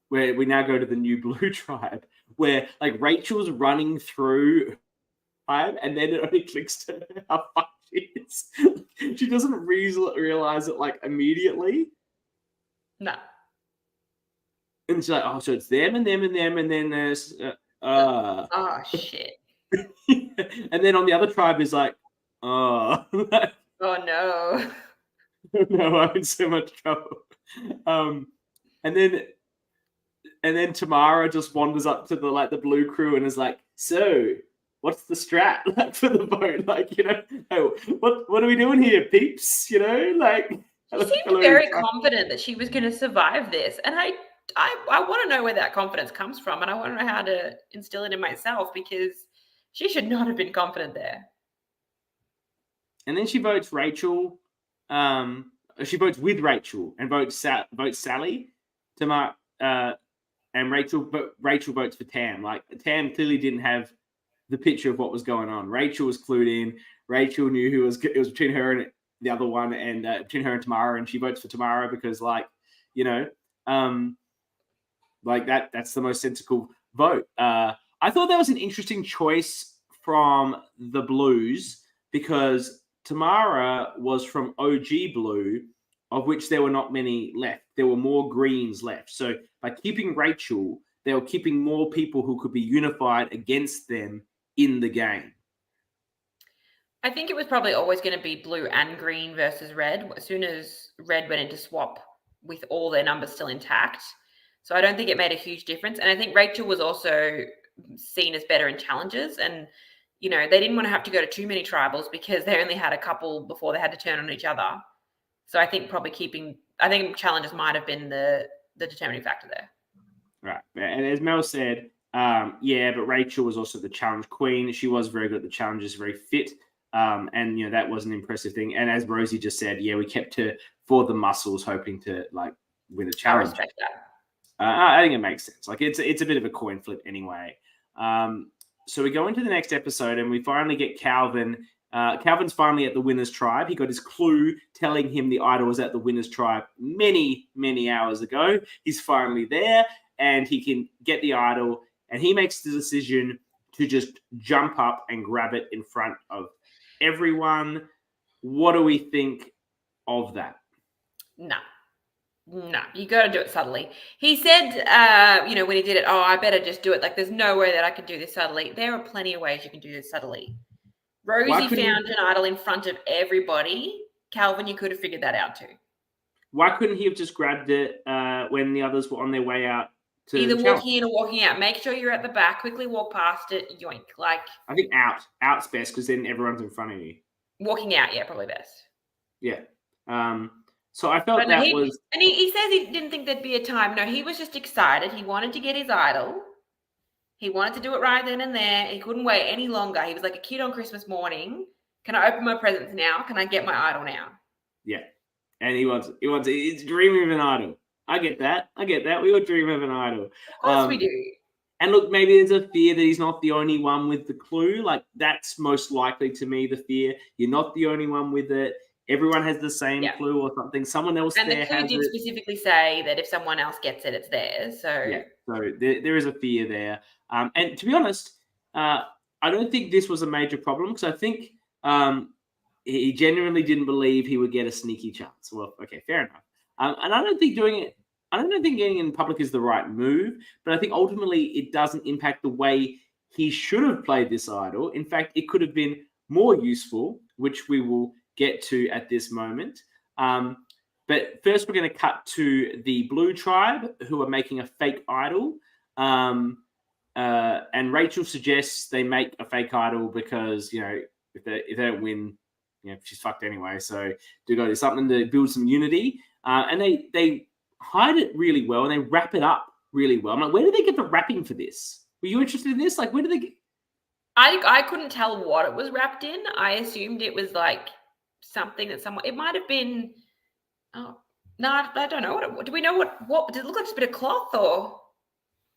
where we now go to the new blue tribe, where like Rachel's running through tribe, and then it only clicks to her how fucked she is. She doesn't realize it like immediately. No. And she's like, oh, so it's them and them and them, and then there's oh shit. And then on the other tribe is like, oh. Oh no. No, I'm in so much trouble. And then Tamara just wanders up to the blue crew and is like, so what's the strat like for the boat? Oh, what are we doing here, peeps? She seemed very confident that she was going to survive this. And I want to know where that confidence comes from, and I want to know how to instill it in myself, because she should not have been confident there. And then she votes Rachel. She votes with Rachel and votes Sally. Tamara and Rachel, but Rachel votes for Tam. Like, Tam clearly didn't have the picture of what was going on. Rachel was clued in. Rachel knew it was between her and the other one, and between her and Tamara, and she votes for Tamara because, that's the most sensible vote. I thought that was an interesting choice from the Blues, because Tamara was from OG Blue, of which there were not many left. There were more greens left. So by keeping Rachel, they were keeping more people who could be unified against them in the game. I think it was probably always going to be blue and green versus red as soon as red went into swap with all their numbers still intact. So I don't think it made a huge difference. And I think Rachel was also seen as better in challenges. And, they didn't want to have to go to too many tribals because they only had a couple before they had to turn on each other. So I think challenges might have been the determining factor there. Right. And as Mel said, but Rachel was also the challenge queen. She was very good at the challenges, very fit. And, that was an impressive thing. And as Rosie just said, we kept her for the muscles, hoping to win a challenge. I respect that. I think it makes sense. It's a bit of a coin flip anyway. So we go into the next episode and we finally get Calvin. Calvin's finally at the winner's tribe. He got his clue telling him the idol was at the winner's tribe many, many hours ago. He's finally there and he can get the idol, and he makes the decision to just jump up and grab it in front of everyone. What do we think of that? No, you got to do it subtly. He said, when he did it, I better just do it. Like, there's no way that I can do this subtly. There are plenty of ways you can do this subtly. Rosie found an idol in front of everybody. Calvin, you could have figured that out too. Why couldn't he have just grabbed it when the others were on their way out? Either walking in or walking out. Make sure you're at the back. Quickly walk past it. Yoink. Like, I think out's best because then everyone's in front of you. Walking out, yeah, probably best. Yeah. So I felt was. And he says he didn't think there'd be a time. No, he was just excited. He wanted to get his idol. He wanted to do it right then and there. He couldn't wait any longer. He was like a kid on Christmas morning. Can I open my presents now? Can I get my idol now? Yeah. And he's dreaming of an idol. I get that. We all dream of an idol. Of course we do. And look, maybe there's a fear that he's not the only one with the clue. Like, that's most likely to me, the fear. You're not the only one with it. Everyone has the same clue or something. Someone else and there has it. And the clue did specifically say that if someone else gets it, it's theirs. So yeah, so there is a fear there. And to be honest, I don't think this was a major problem because I think he genuinely didn't believe he would get a sneaky chance. Well, okay, fair enough. And I don't think getting in public is the right move, but I think ultimately it doesn't impact the way he should have played this idol. In fact, it could have been more useful, which we will get to at this moment. But first, we're going to cut to the Blue Tribe, who are making a fake idol. And Rachel suggests they make a fake idol because, if they don't win, she's fucked anyway. So do got to do something to build some unity. And they hide it really well and they wrap it up really well. I'm like, where did they get the wrapping for this? Were you interested in this? Like, where did they get? I couldn't tell what it was wrapped in. I assumed it was like something that it might have been. Oh no, I don't know. Do we know what did it look like? Just a bit of cloth or?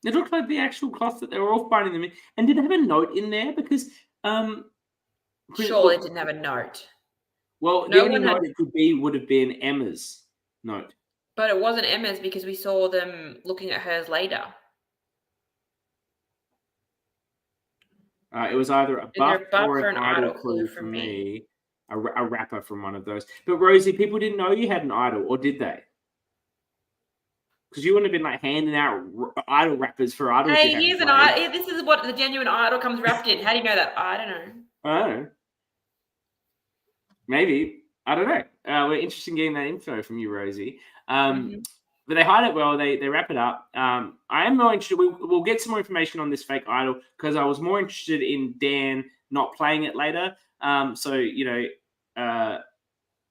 It looked like the actual cloth that they were all finding them in. And did it have a note in there? Because sure, it didn't have a note. Well, the only note it could be would have been Emma's note. But it wasn't Emma's because we saw them looking at hers later. It was either a buff or an idol clue from me. A wrapper from one of those. But Rosie, people didn't know you had an idol, or did they? Because you wouldn't have been like handing out idol wrappers for idols. Hey, here's an idol. This is what the genuine idol comes wrapped in. How do you know that? I don't know. Maybe. I don't know. We're interested in getting that info from you, Rosie. But they hide it well. They wrap it up. I am more interested. We'll get some more information on this fake idol because I was more interested in Dan not playing it later.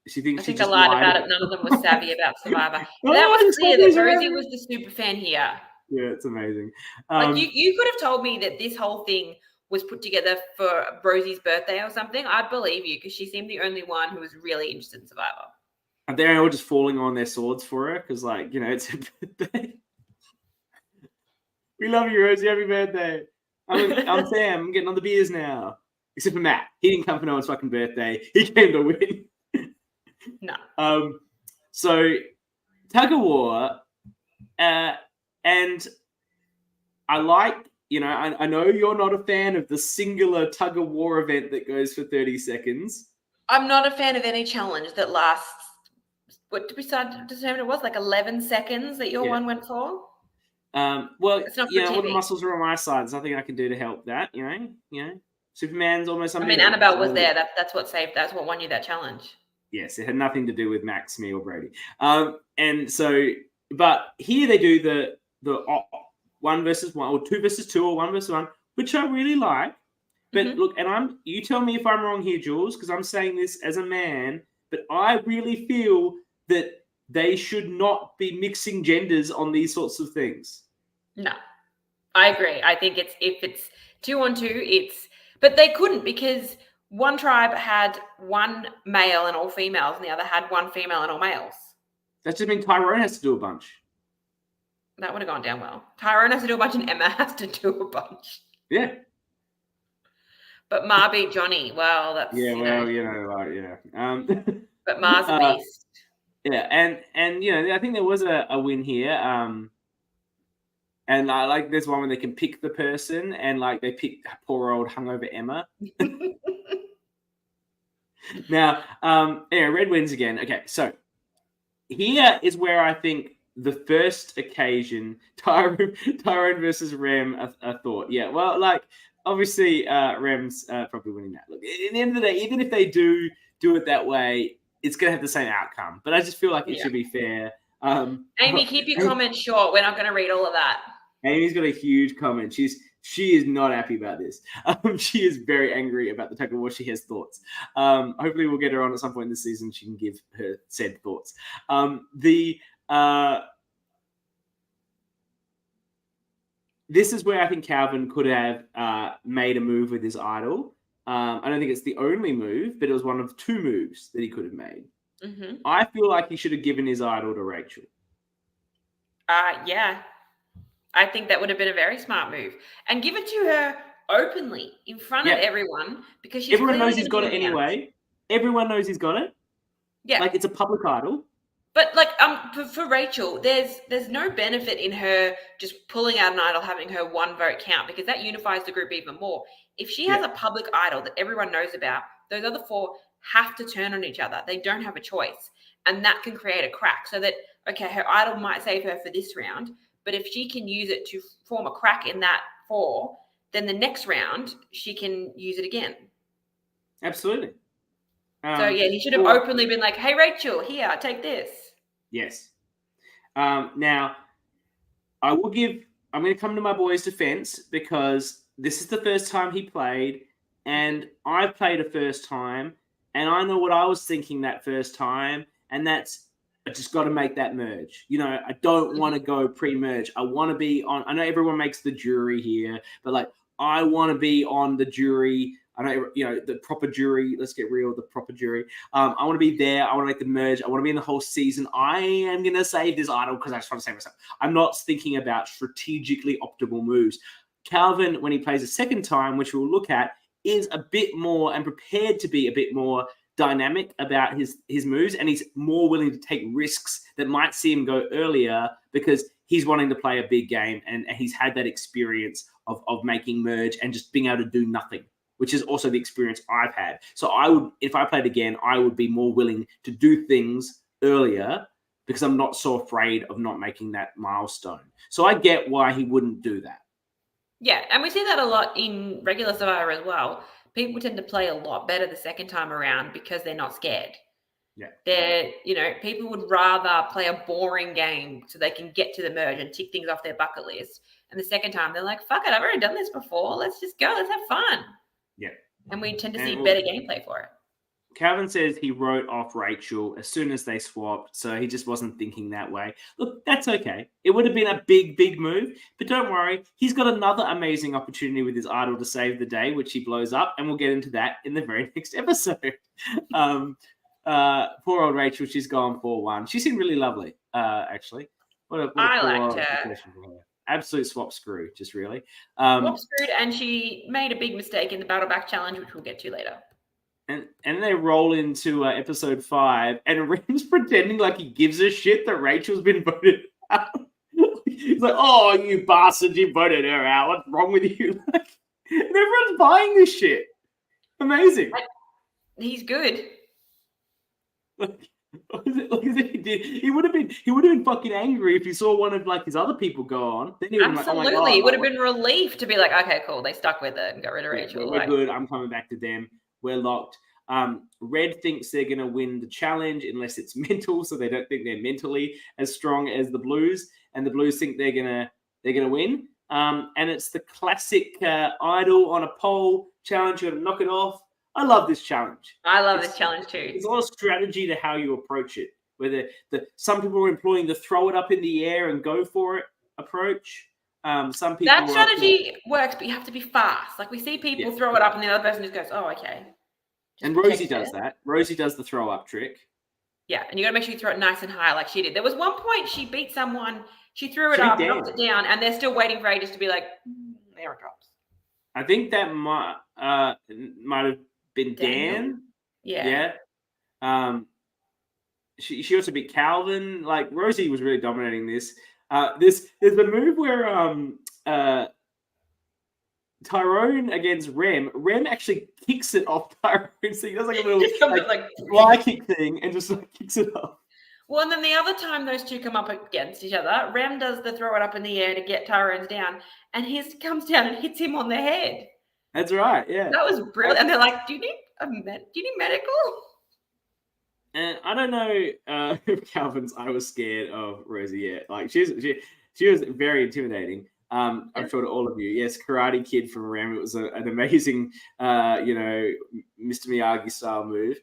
She thinks I think I lied about it. None of them were savvy about Survivor. That was clear that Rosie was the super fan here. Yeah, it's amazing. Like you could have told me that this whole thing was put together for Rosie's birthday or something. I'd believe you because she seemed the only one who was really interested in Survivor. And they're all just falling on their swords for her because, it's her birthday. We love you, Rosie. Happy birthday. I'm Sam. I'm getting on the beers now. Except for Matt. He didn't come for no one's fucking birthday. He came to win. No. So, tug of war. And I like, I know you're not a fan of the singular tug of war event that goes for 30 seconds. I'm not a fan of any challenge that lasts. What did we start to determine it was? Like 11 seconds that your one went for? Well, all the muscles are on my side. There's nothing I can do to help that, Superman's almost something. Annabelle was there. That's what saved. That's what won you that challenge. Yes, it had nothing to do with Max, me, or Brady. And so, but here they do the 1 versus 1, or 2 versus 2, or 1 versus 1, which I really like. But look, and you tell me if I'm wrong here, Jules, because I'm saying this as a man, but I really feel that they should not be mixing genders on these sorts of things. No, I agree. I think if it's 2-on-2, but they couldn't because one tribe had 1 male and all females, and the other had 1 female and all males. That just means Tyrone has to do a bunch. That would have gone down well. Tyrone has to do a bunch, and Emma has to do a bunch. Yeah. But Ma beat Johnny. Well, that's But Ma's a beast. Yeah, and I think there was a win here. And I like there's one where they can pick the person, and they pick poor old hungover Emma. Now, anyway, Red wins again. Okay, so here is where I think the first occasion Tyrone versus Rem a thought. Yeah, well, like obviously Rem's probably winning that. Look, at the end of the day, even if they do it that way, it's gonna have the same outcome. But I just feel like it should be fair. Amy, keep your comments short. We're not going to read all of that. Amy's got a huge comment. She is not happy about this. She is very angry about the tug of war. She has thoughts. Hopefully, we'll get her on at some point this season. She can give her said thoughts. This is where I think Calvin could have made a move with his idol. I don't think it's the only move, but it was one of two moves that he could have made. Mm-hmm. I feel like he should have given his idol to Rachel. Yeah. I think that would have been a very smart move. And give it to her openly in front of everyone, because she's everyone knows he's got it anyway. Everyone knows he's got it. Yeah. Like, it's a public idol. But like for Rachel, there's no benefit in her just pulling out an idol, having her one vote count, because that unifies the group even more. If she has a public idol that everyone knows about, those other four have to turn on each other. They don't have a choice. And that can create a crack, so that, okay, her idol might save her for this round, but if she can use it to form a crack in that four, then the next round she can use it again. Absolutely. So yeah, he should have openly been like, "Hey, Rachel, here, take this." Yes. Now, I'm going to come to my boy's defense, because this is the first time he played, and I played a first time, and I know what I was thinking that first time, and that's, I just got to make that merge. You know, I don't want to go pre-merge. I want to be on. I know everyone makes the jury here, but like, I want to be on the jury. I know, you know, the proper jury. Let's get real. The proper jury. I want to be there. I want to make the merge. I want to be in the whole season. I am going to save this idol because I just want to save myself. I'm not thinking about strategically optimal moves. Calvin, when he plays a second time, which we'll look at, is a bit more and prepared to be a bit more dynamic about his moves, and he's more willing to take risks that might see him go earlier, because he's wanting to play a big game, and he's had that experience of making merge and just being able to do nothing, which is also the experience I've had. So I would, if I played again, I would be more willing to do things earlier, because I'm not so afraid of not making that milestone. So I get why he wouldn't do that. Yeah, and we see that a lot in regular Survivor as well. People tend to play a lot better the second time around because they're not scared. Yeah. People would rather play a boring game so they can get to the merge and tick things off their bucket list. And the second time, they're like, fuck it, I've already done this before. Let's just go. Let's have fun. Yeah. And we tend to see better gameplay for it. Calvin says he wrote off Rachel as soon as they swapped, so he just wasn't thinking that way. Look, that's okay. It would have been a big, big move, but don't worry. He's got another amazing opportunity with his idol to save the day, which he blows up, and we'll get into that in the very next episode. Poor old Rachel, she's gone 4-1. She seemed really lovely, actually. I liked her. Absolute swap screw, just really. Swap screwed, and she made a big mistake in the Battle Back Challenge, which we'll get to later. And they roll into episode 5, and Rem's pretending like he gives a shit that Rachel's been voted out. He's like, "Oh, you bastard, you voted her out. What's wrong with you?" And everyone's buying this shit. Amazing. He's good. Like as if he did. He would have been fucking angry if he saw one of like his other people go on. Then he would absolutely, like, it would have been relief to be like, okay, cool, they stuck with it and got rid of Rachel. We're good. I'm coming back to them. We're locked. Red thinks they're going to win the challenge unless it's mental, so they don't think they're mentally as strong as the Blues, and the Blues think they're gonna win. And it's the classic idol on a pole challenge. You got to knock it off. I love this challenge. I love this challenge too. There's a lot of strategy to how you approach it. Whether some people are employing the throw it up in the air and go for it approach. Some people that strategy works, but you have to be fast. Like we see people throw it up, and the other person just goes, "Oh, okay." And Rosie does that. Rosie does the throw up trick. Yeah, and you got to make sure you throw it nice and high, like she did. There was one point she beat someone. She threw it up, knocked it down, and they're still waiting for ages to be like, there it drops. I think that might have been Dan. Yeah. She also beat Calvin. Like Rosie was really dominating this. There's the move where Tyrone against Rem. Rem actually kicks it off Tyrone, so he does like a little like fly kick thing and just like kicks it off. Well, and then the other time those two come up against each other, Rem does the throw it up in the air to get Tyrone's down, and his comes down and hits him on the head. That's right, yeah. That was brilliant. And they're like, "Do you need medical?" And I don't know if Calvin's. I was scared of Rosie. Yeah, like she was very intimidating. I'm sure to all of you. Yes, Karate Kid from Rem. It was an amazing, Mr. Miyagi style move.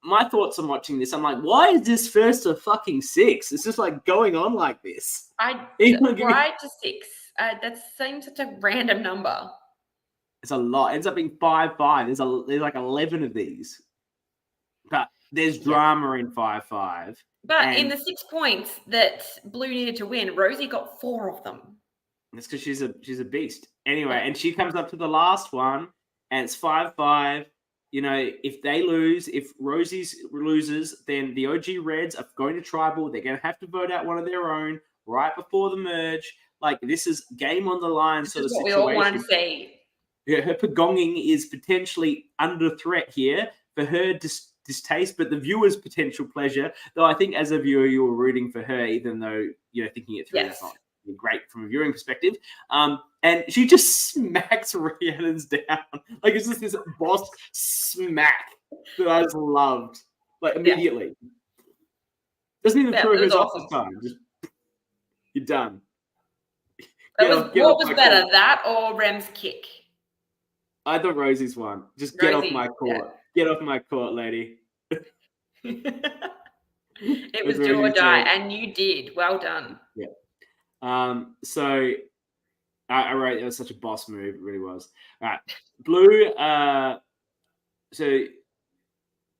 My thoughts on watching this, I'm like, why is this first to fucking 6? It's just like going on like this. Why to 6? That seems such a random number. It's a lot. It ends up being 5-5. There's like 11 of these. But there's drama in 5-5. But in the 6 points that Blue needed to win, Rosie got 4 of them. That's because she's a beast. Anyway, and she comes up to the last one, and it's 5-5. If they lose, if Rosie loses, then the OG Reds are going to tribal. They're going to have to vote out one of their own right before the merge. Like, this is game on the line sort of situation. This is what we all wanted to see. Yeah, her Pagonging is potentially under threat here for her distaste, but the viewer's potential pleasure. Though I think as a viewer, you were rooting for her, even though thinking it through. Yes. It's not great from a viewing perspective. And she just smacks Rhiannon's down. Like, it's just this boss smack that I just loved. Like, immediately. Doesn't even throw hers off this time. Just, you're done. What was better, that or Rem's kick? I thought Rosie's won. Just get off my court. Yeah. Get off my court, lady. It was do or die, and you did. Well done. Yeah. So I wrote it was such a boss move. It really was. All right. Blue.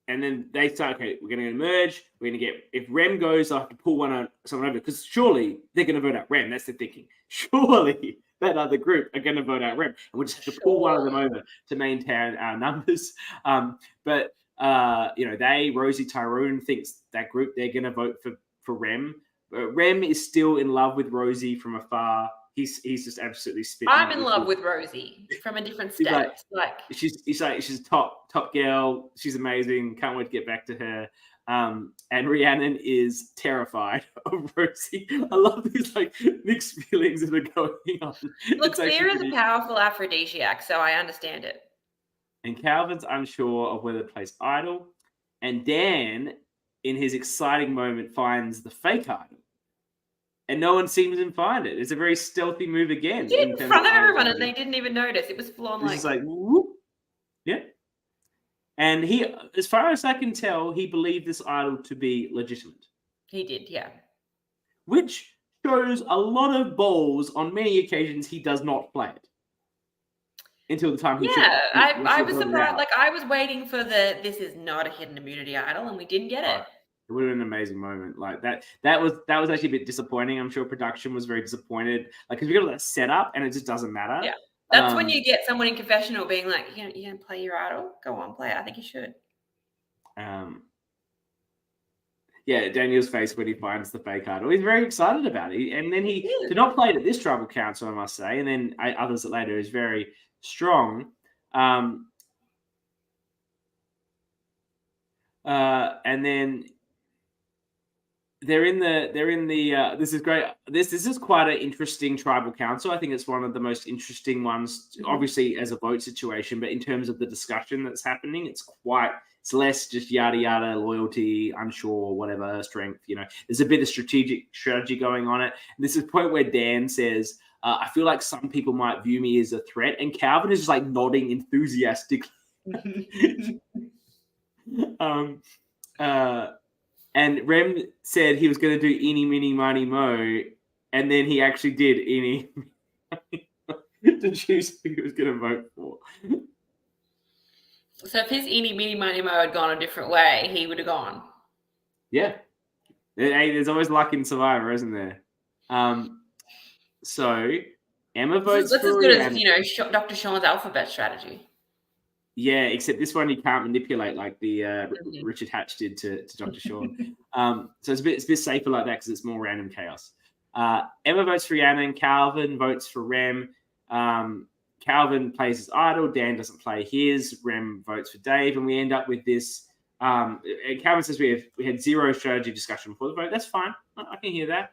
And then they start, okay, we're going to merge. We're going to get, if Rem goes, I have to pull someone over, because surely they're going to vote out Rem. That's the thinking. Surely that other group are going to vote out Rem. And we'll just have to pull one of them over to maintain our numbers. But Rosie Tyrone thinks that group, they're going to vote for Rem. Rem is still in love with Rosie from afar. He's just absolutely spitting. I'm in love with Rosie from a different state. She's top girl. She's amazing. Can't wait to get back to her. And Rhiannon is terrified of Rosie. I love these like mixed feelings that are going on. Look, fear is a powerful aphrodisiac, so I understand it. And Calvin's unsure of whether to place idol. And Dan, in his exciting moment, finds the fake idol. And no one seems to find it. It's a very stealthy move again. He did it in front of everyone, and they didn't even notice. It was full on like... It's like, whoop. Yeah. And he, as far as I can tell, he believed this idol to be legitimate. He did, yeah. Which shows a lot of balls. On many occasions, he does not play it. Until the time he should. I was surprised. Like, I was waiting for this is not a hidden immunity idol, and we didn't get it. It would have been an amazing moment. Like that was actually a bit disappointing. I'm sure production was very disappointed. Like, because we got all that set up and it just doesn't matter. Yeah. That's when you get someone in confessional being like, you gonna play your idol? Go on, play it. I think you should. Yeah, Daniel's face when he finds the fake idol. He's very excited about it. And then he did not play it at this tribal council, I must say. And then others later is very strong. And then they're in the this is great. This is quite an interesting tribal council. I think it's one of the most interesting ones, obviously as a vote situation, but in terms of the discussion that's happening, it's less just yada yada, loyalty, unsure, whatever, strength. There's a bit of strategy going on it. And this is the point where Dan says, I feel like some people might view me as a threat, and Calvin is just like nodding enthusiastically. And Rem said he was going to do eeny, meeny, miny, mo, and then he actually did eeny, to choose who he was going to vote for. So if his eeny, meeny, miny, mo had gone a different way, he would have gone. Yeah. Hey, there's always luck in Survivor, isn't there? So Emma votes for... That's as good as, Dr. Sean's alphabet strategy. Yeah, except this one you can't manipulate like the Richard Hatch did to Dr. Sean. So it's a bit safer like that because it's more random chaos. Emma votes for Rhiannon. Calvin votes for Rem. Calvin plays his idol. Dan doesn't play his. Rem votes for Dave, and we end up with this. And Calvin says we had zero strategy discussion before the vote. That's fine. I can hear that.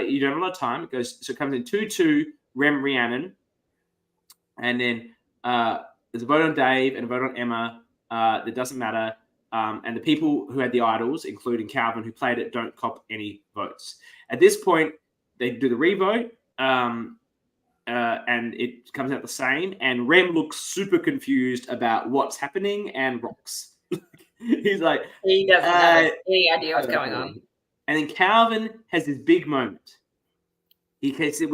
You don't have a lot of time. It comes in 2-2. Rem Rhiannon, and then there's a vote on Dave and a vote on Emma. That doesn't matter. And the people who had the idols, including Calvin, who played it, don't cop any votes. At this point, they do the revote. And it comes out the same. And Rem looks super confused about what's happening and rocks. He's like, he doesn't have any idea what's going on. And then Calvin has this big moment. He said,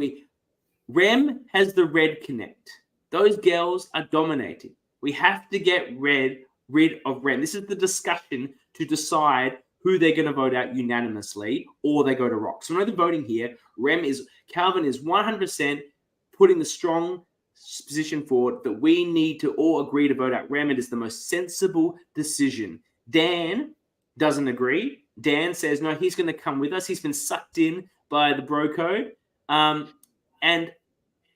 Rem has the red connect. Those girls are dominating. We have to get rid of Rem. This is the discussion to decide who they're going to vote out unanimously, or they go to rock. So, the voting here. Calvin is 100% putting the strong position forward that we need to all agree to vote out Rem. It is the most sensible decision. Dan doesn't agree. Dan says, no, he's going to come with us. He's been sucked in by the bro code. And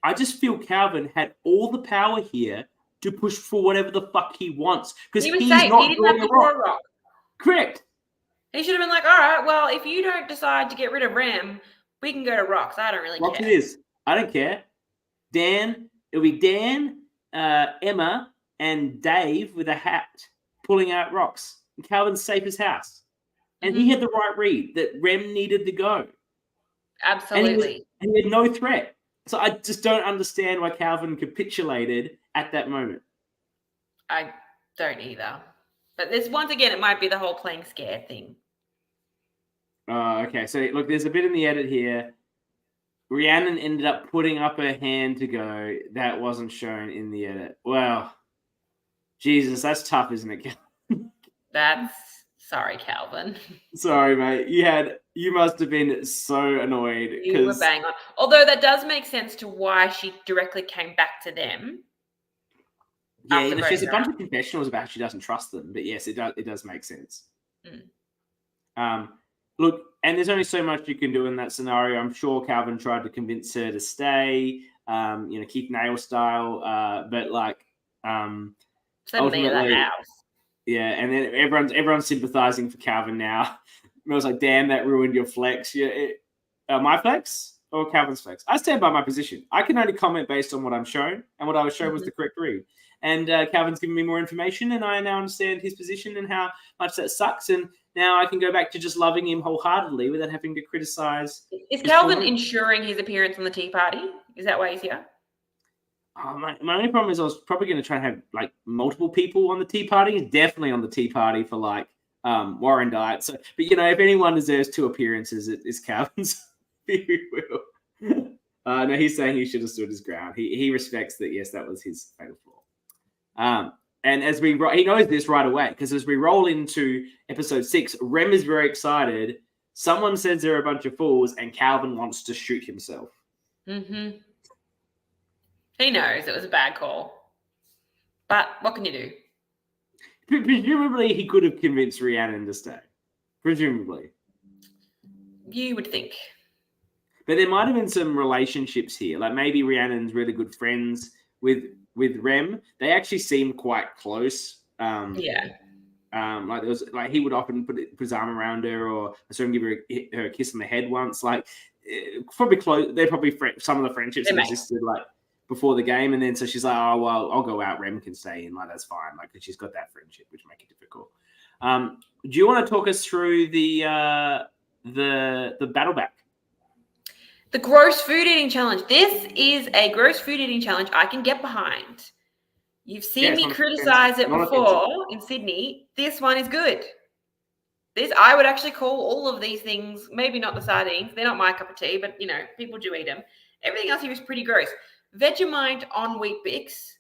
I just feel Calvin had all the power here to push for whatever the fuck he wants. Because he's not drawing a rock. Correct. He should have been like, all right, well, if you don't decide to get rid of Rem, we can go to rocks. I don't really care. Rocks it is. I don't care. Dan, it'll be Dan, Emma, and Dave with a hat pulling out rocks. And Calvin's safe as house. And he had the right read that Rem needed to go. Absolutely. And he had no threat. So I just don't understand why Calvin capitulated at that moment. I don't either. But once again, it might be the whole playing scared thing. Okay. So look, there's a bit in the edit here. Rhiannon ended up putting up her hand to go. That wasn't shown in the edit. Well, Jesus, that's tough, isn't it, Calvin? Sorry, Calvin. Sorry, mate. You must have been so annoyed. You were bang on. Although that does make sense to why she directly came back to them. Yeah, she has a bunch of confessionals about how she doesn't trust them. But yes, it does make sense. Look, and there's only so much you can do in that scenario. I'm sure Calvin tried to convince her to stay, Keith Nail style. But ultimately, the house. Yeah, and then everyone's sympathizing for Calvin now. I was like, damn, that ruined your flex. Yeah, my flex or Calvin's flex? I stand by my position. I can only comment based on what I'm shown, and what I was shown was the correct read. And Calvin's given me more information, and I now understand his position and how much that sucks. And now I can go back to just loving him wholeheartedly without having to criticize. Is Calvin ensuring his appearance on the tea party? Is that why he's here? My only problem is I was probably going to try and have multiple people on the tea party. He's definitely on the tea party for Warren Diet. So, but if anyone deserves 2 appearances, it's Calvin's. He will. No, he's saying he should have stood his ground. He respects that. Yes, that was his fatal flaw. And as he knows this right away, because as we roll into episode 6, Rem is very excited. Someone says they're a bunch of fools, and Calvin wants to shoot himself. Mm-hmm. He knows it was a bad call. But what can you do? Presumably, he could have convinced Rhiannon to stay. Presumably. You would think. But there might have been some relationships here. Maybe Rhiannon's really good friends with Rem. They actually seemed quite close. Yeah. There was he would often put his arm around her, or I saw him give her a kiss on the head once. Probably close. They're probably some of the friendships that existed before the game, and then so she's like, oh well, I'll go out. Rem can stay in. That's fine. Because she's got that friendship, which make it difficult. Do you want to talk us through the battle back? The gross food eating challenge. This is a gross food eating challenge I can get behind. You've seen me criticize it before in Sydney. This one is good. I would actually call all of these things, maybe not the sardines. They're not my cup of tea, but, people do eat them. Everything else here is pretty gross. Vegemite on Wheat Bix.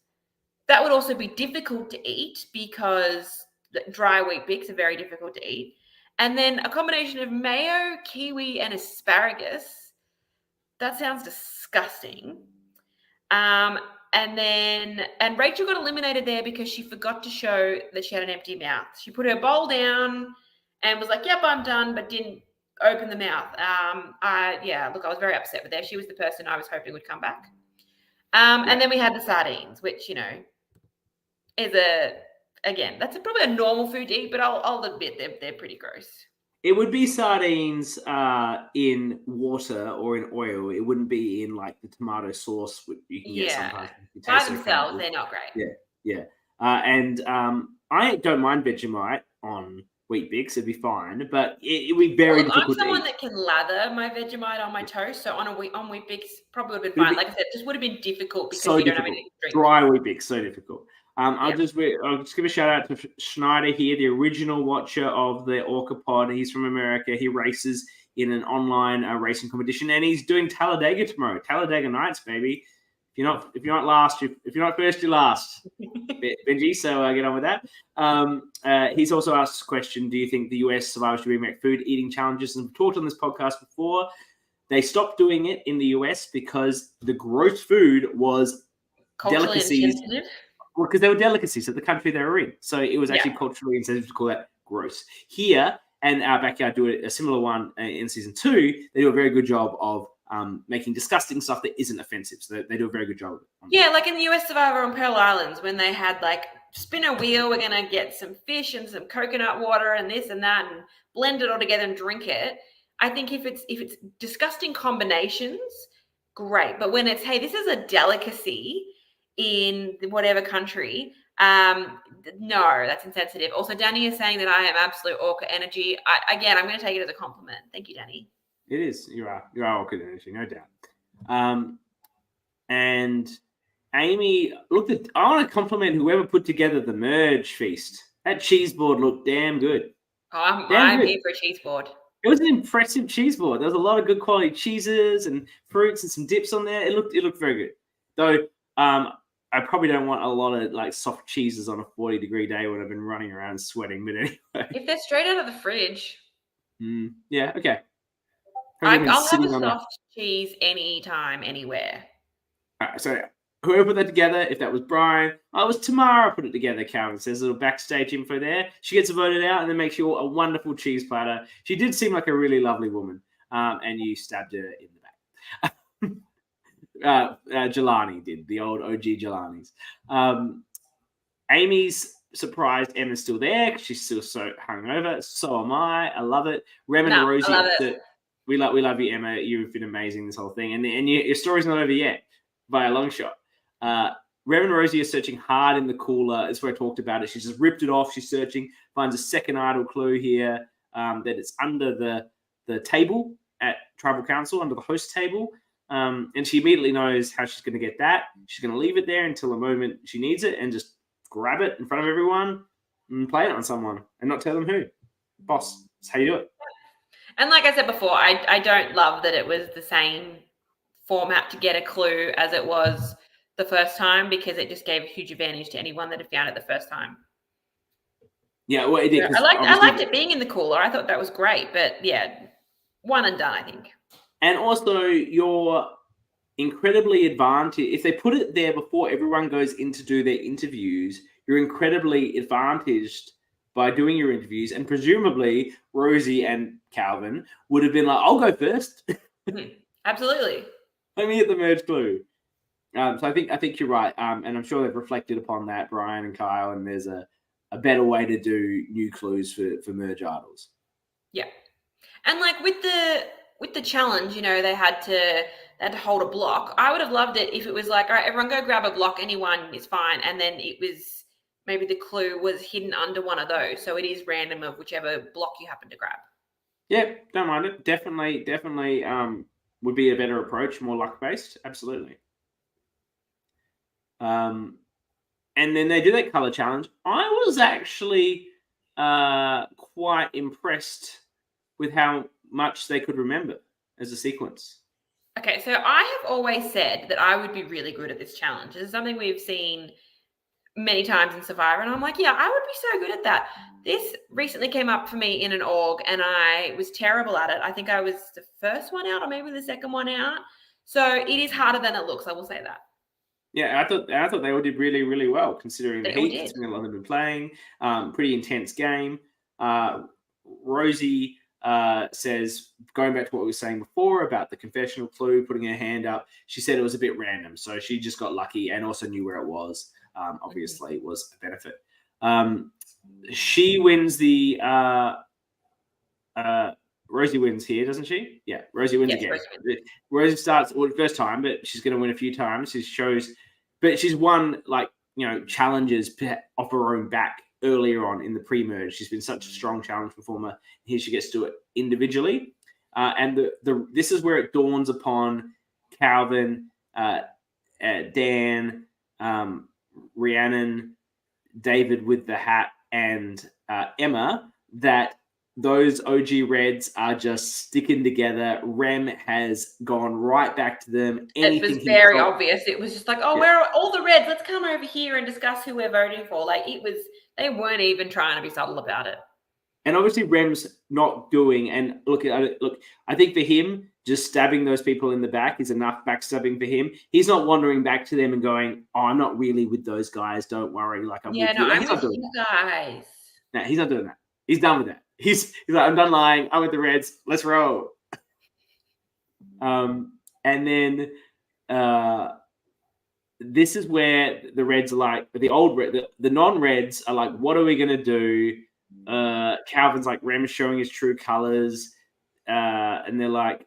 That would also be difficult to eat because dry Wheat Bix are very difficult to eat. And then a combination of mayo, kiwi, and asparagus. That sounds disgusting. And Rachel got eliminated there because she forgot to show that she had an empty mouth. She put her bowl down and was like, yep, I'm done, but didn't open the mouth. I was very upset with her. She was the person I was hoping would come back. And then we had the sardines, which, you know, is that's probably a normal food to eat, but I'll admit they're pretty gross. It would be sardines in water or in oil. It wouldn't be in like the tomato sauce you can get sometimes. By themselves, they're not great. Yeah. And I don't mind Vegemite on Wheat Bix. It'd be fine, but it would be very difficult I'm someone to eat. that can lather my Vegemite on my toast, so on Wheat Bix probably would have been fine. Like I said, it just would have been difficult because you don't have anything to drink. Dry Wheat Bix, so difficult. I'll just give a shout out to Schneider here, the original watcher of the ORCA pod. He's from America. He races in an online racing competition, and he's doing Talladega tomorrow. Talladega Nights, baby. If you're not last, if you're not first, you're last. Benji, so get on with that. He's also asked a question: do you think the US survivors should be make food eating challenges? And we've talked on this podcast before. They stopped doing it in the US because the gross food was delicacies. Well, because they were delicacies of the country they were in. So it was actually culturally insensitive to call that gross. Here, and our backyard do a similar one in season 2, they do a very good job of making disgusting stuff that isn't offensive. So they do a very good job. Like in the US Survivor on Pearl Islands, when they had like, spin a wheel, we're going to get some fish and some coconut water and this and that and blend it all together and drink it. I think if it's disgusting combinations, great. But when it's, hey, this is a delicacy in whatever country, no, that's insensitive. Also, Danny is saying that I am absolute ORCA energy. I'm going to take it as a compliment. Thank you, Danny. It is. You are ORCA energy, no doubt. And Amy, I want to compliment whoever put together the merge feast. That cheese board looked damn good. I'm here for a cheese board. It was an impressive cheese board. There was a lot of good quality cheeses and fruits and some dips on there. It looked very good. Though I probably don't want a lot of like soft cheeses on a 40-degree day when I've been running around sweating. But anyway, if they're straight out of the fridge, yeah, okay. I'll have a soft cheese anytime, anywhere. All right, so whoever put that together, if that was Brian, it was Tamara put it together. Calvin says a little backstage info there. She gets voted out and then makes you a wonderful cheese platter. She did seem like a really lovely woman, and you stabbed her in the back. Jelani did, the old OG Jelanis. Amy's surprised Emma's still there because she's still so hungover. So am I. I love it. Rem and Rosie, I love it. We love you, Emma. You've been amazing this whole thing, and your story's not over yet by a long shot. Rem and Rosie are searching hard in the cooler. That's where I talked about it. She's just ripped it off. She's searching, finds a second idle clue here that it's under the table at Tribal Council, under the host table. And she immediately knows how she's going to get that. She's going to leave it there until the moment she needs it and just grab it in front of everyone and play it on someone and not tell them who. Boss, that's how you do it. And like I said before, I don't love that it was the same format to get a clue as it was the first time, because it just gave a huge advantage to anyone that had found it the first time. Yeah, well, it did. I liked it being in the cooler. I thought that was great. But yeah, one and done, I think. And also, you're incredibly advantaged. If they put it there before everyone goes in to do their interviews, you're incredibly advantaged by doing your interviews. And presumably, Rosie and Calvin would have been like, I'll go first. Absolutely. Let me get the merge clue. So I think you're right. And I'm sure they've reflected upon that, Brian and Kyle, and there's a better way to do new clues for merge idols. Yeah. And like with the challenge, you know, they had to hold a block. I would have loved it if it was like, all right, everyone go grab a block, anyone is fine. And then it was maybe the clue was hidden under one of those. So it is random of whichever block you happen to grab. Yeah, don't mind it. Definitely would be a better approach, more luck-based. Absolutely. And then they do that color challenge. I was actually quite impressed with how much they could remember as a sequence. Okay, so I have always said that I would be really good at this challenge. This is something we've seen many times in Survivor, and I'm like, yeah, I would be so good at that. This recently came up for me in an org, and I was terrible at it. I think I was the first one out, or maybe the second one out. So it is harder than it looks, I will say that. Yeah, I thought they all did really, really well, considering the heat, considering a lot of them been playing. Pretty intense game. Rosie says, going back to what we were saying before about the confessional clue, putting her hand up, she said it was a bit random. So she just got lucky and also knew where it was. Obviously, it was a benefit. She wins the Rosie wins here, doesn't she? Yeah, Rosie wins again. Rosie starts the first time, but she's going to win a few times. She shows, but she's won challenges off her own back earlier on in the pre-merge. She's been such a strong challenge performer. Here she gets to do it individually, and this is where it dawns upon Calvin, Dan, Rhiannon, David with the hat, and Emma that those OG Reds are just sticking together. Rem has gone right back to them. It was very obvious. It was just like, where are all the Reds? Let's come over here and discuss who we're voting for. Like they weren't even trying to be subtle about it. And obviously Rem's not doing, and look, I think for him, just stabbing those people in the back is enough backstabbing for him. He's not wandering back to them and going, I'm not really with those guys. Don't worry. Like, I'm with you. I'm with you guys. No, he's not doing that. He's done with that. He's like, I'm done lying. I'm with the Reds. Let's roll. And then this is where the Reds are like, the non-Reds are like, what are we going to do? Calvin's like, Rem's showing his true colors. And they're like,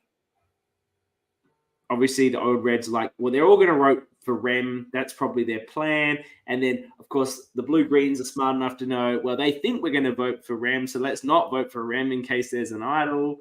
obviously the old Reds are like, well, they're all going to vote for Rem. That's probably their plan. And then, of course, the blue-greens are smart enough to know, well, they think we're going to vote for Rem, so let's not vote for Rem in case there's an idol.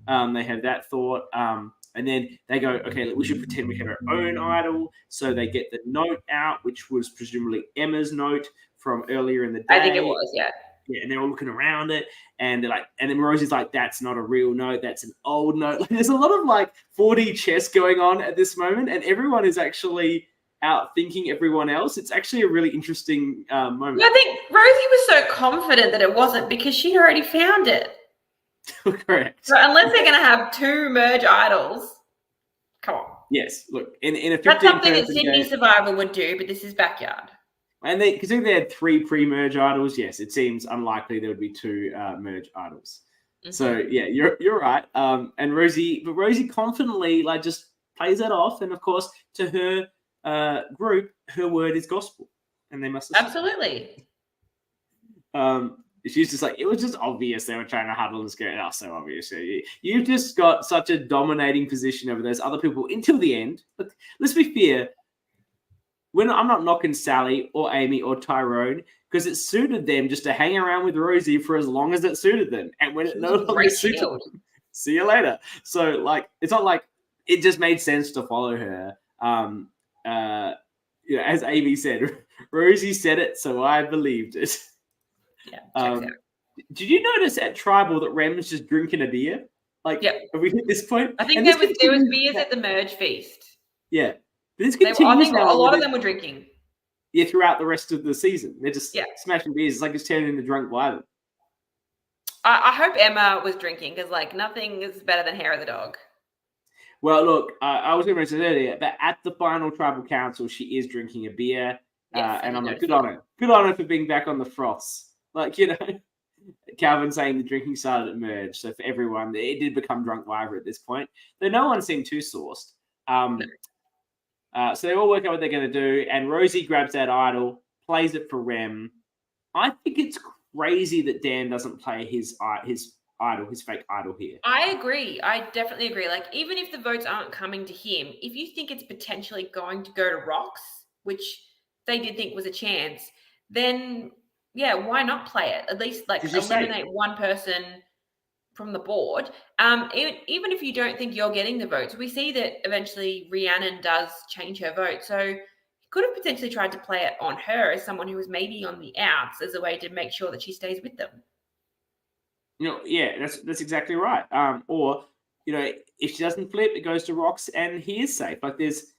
They have that thought. And then they go, okay, we should pretend we have our own idol. So they get the note out, which was presumably Emma's note from earlier in the day. I think it was, yeah. Yeah, and they're all looking around it, and they're like, and then Rosie's like, "That's not a real note. That's an old note." Like, there's a lot of 4D chess going on at this moment, and everyone is actually out thinking everyone else. It's actually a really interesting moment. I think Rosie was so confident that it wasn't because she'd already found it. Correct. So unless they're going to have two merge idols, come on. Yes. Look, in a 15 that's something that Sydney Survivor would do, but this is backyard. And considering they had 3 pre-merge idols, yes, it seems unlikely there would be 2 merge idols. Mm-hmm. So yeah, you're right. And Rosie confidently just plays that off, and of course to her group, her word is gospel, and they must absolutely. She's just like, it was just obvious they were trying to huddle and scare. Oh, so obvious. You've just got such a dominating position over those other people until the end. But let's be fair. I'm not knocking Sally or Amy or Tyrone because it suited them just to hang around with Rosie for as long as it suited them. And when it no longer suited them, see you later. So it's not like it just made sense to follow her. As Amy said, Rosie said it, so I believed it. Yeah. Did you notice at Tribal that Rem was just drinking a beer? Have we hit this point? I think there was beers at the merge feast. Yeah. I think a lot of them were drinking. Yeah, throughout the rest of the season. They're just smashing beers. It's like it's turning into drunk Wyvern. I hope Emma was drinking because nothing is better than hair of the dog. Well, look, I was going to mention earlier, but at the final Tribal Council, she is drinking a beer. Yes, and I'm like, good on her. Good on her for being back on the froths. Calvin saying the drinking started at merge. So for everyone, it did become drunk Wyvern at this point. Though no one seemed too sauced. So they all work out what they're going to do, and Rosie grabs that idol, plays it for Rem. I think it's crazy that Dan doesn't play his idol, his fake idol here. I agree. I definitely agree. Even if the votes aren't coming to him, if you think it's potentially going to go to Rox, which they did think was a chance, then why not play it? At least eliminate one person from the board. Even if you don't think you're getting the votes, we see that eventually Rhiannon does change her vote. So he could have potentially tried to play it on her as someone who was maybe on the outs as a way to make sure that she stays with them. That's exactly right. Or if she doesn't flip, it goes to Rox and he is safe. There's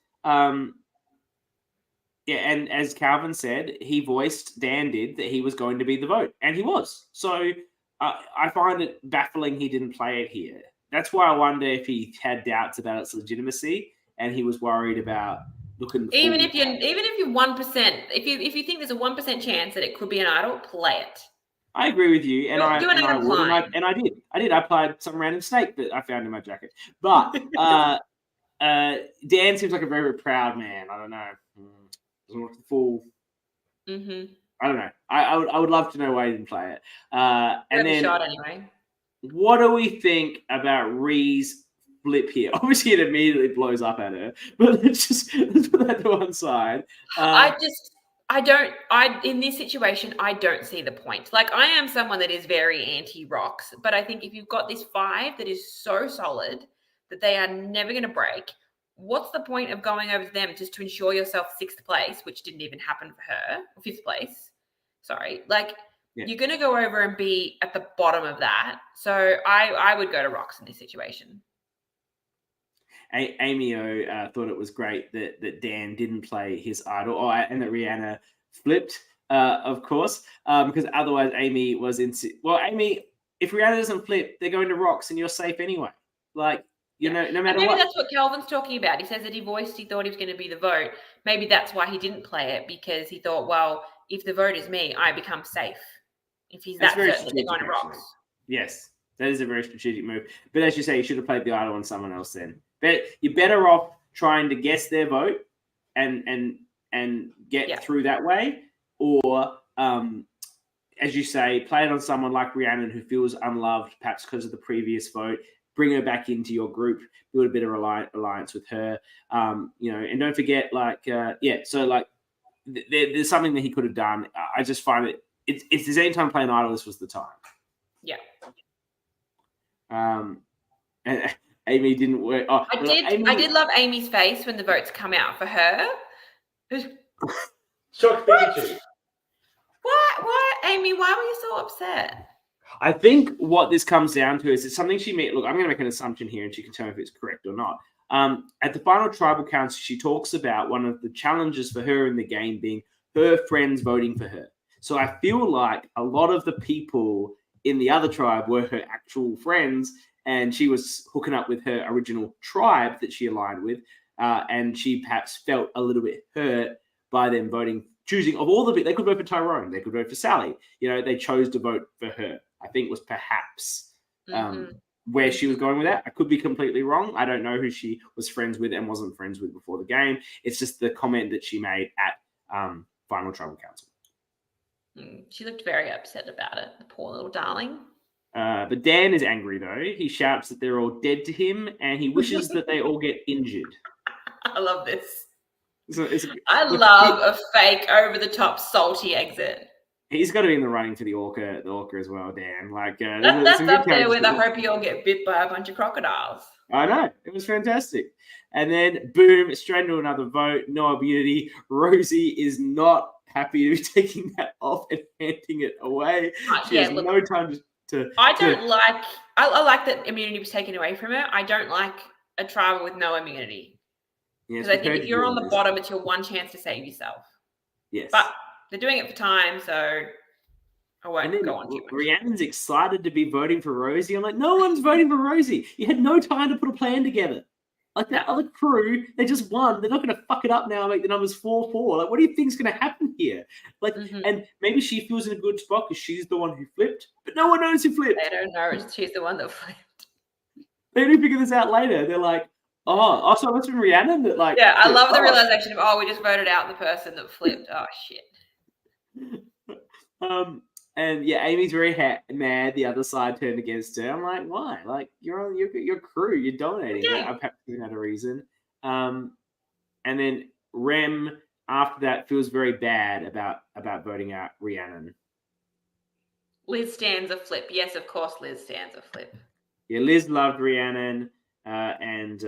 and as Calvin said, Dan did, that he was going to be the vote, and he was. So I find it baffling he didn't play it here. That's why I wonder if he had doubts about its legitimacy, and he was worried about looking. Even if you're 1%, if you think there's a 1% chance that it could be an idol, play it. I agree with you, and You I and and I Adam would, Klein. and I did. I applied some random snake that I found in my jacket. But Dan seems like a very proud man. I don't know. Doesn't look the full. Mm-hmm. I don't know. I would love to know why he didn't play it. And then shot anyway. What do we think about Ree's flip here? Obviously, it immediately blows up at her, but let's put that to one side. In this situation, I don't see the point. Like, I am someone that is very anti-rocks, but I think if you've got this 5 that is so solid that they are never going to break, what's the point of going over to them just to ensure yourself 6th place, which didn't even happen for her, or 5th place? Sorry. Like, you're going to go over and be at the bottom of that. So I would go to rocks in this situation. Amy O thought it was great that Dan didn't play his idol, and that Rihanna flipped, of course, because otherwise Amy was in. Well, Amy, if Rihanna doesn't flip, they're going to rocks, and you're safe anyway. Like, no matter maybe what. That's what Calvin's talking about. He says that he thought he was going to be the vote. Maybe that's why he didn't play it, because he thought, well, if the vote is me, I become safe. If he's that certain that they're going to rocks. Yes, that is a very strategic move. But as you say, you should have played the idol on someone else then. But you're better off trying to guess their vote and get through that way, or as you say, play it on someone like Rhiannon who feels unloved, perhaps because of the previous vote. Bring her back into your group, build a bit of alliance with her, and don't forget, so there's something that he could have done. I just find it. If there's any time playing idol, this was the time. Yeah. And Amy didn't work. Oh, I did love Amy's face when the votes come out for her. Shock Pikachu. Why, Amy? Why were you so upset? I think what this comes down to is it's something she made. Look, I'm going to make an assumption here, and she can tell me if it's correct or not. At the final tribal council, she talks about one of the challenges for her in the game being her friends voting for her. So I feel like a lot of the people in the other tribe were her actual friends, and she was hooking up with her original tribe that she aligned with, and she perhaps felt a little bit hurt by them choosing of all the they could vote for Tyrone, they could vote for Sally. They chose to vote for her. I think was perhaps where she was going with that. I could be completely wrong. I don't know who she was friends with and wasn't friends with before the game. It's just the comment that she made at Final Tribal Council. She looked very upset about it, the poor little darling. But Dan is angry, though. He shouts that they're all dead to him, and he wishes that they all get injured. I love this. I love a fake, over-the-top, salty exit. He's got to be in the running for the ORCA as well, Dan. That's up there with I hope you all get bit by a bunch of crocodiles. I know. It was fantastic. And then, boom, straight into another vote. No immunity. Rosie is not happy to be taking that off and handing it away. She has no time to... I like that immunity was taken away from her. I don't like a tribal with no immunity. Because I think if you're on the bottom, it's your one chance to save yourself. Yes. But they're doing it for time, so I won't go on too much. Rhiannon's excited to be voting for Rosie. I'm like, no one's voting for Rosie. You had no time to put a plan together. Like that other crew, they just won. They're not going to fuck it up now and make the numbers 4-4. Like, what do you think's going to happen here? And maybe she feels in a good spot because she's the one who flipped, but no one knows who flipped. They don't know she's the one that flipped. They didn't figure this out later. They're like, so that's been Rhiannon that like. Yeah, I love the realization of we just voted out the person that flipped. Oh shit. And yeah, Amy's very mad. The other side turned against her. I'm like, why? Like, you're on your crew. You're dominating. Yeah. I've perhaps had a reason. And then Rem after that feels very bad about voting out Rhiannon. Liz stands a flip. Yes, of course, Liz stands a flip. Yeah, Liz loved Rhiannon. And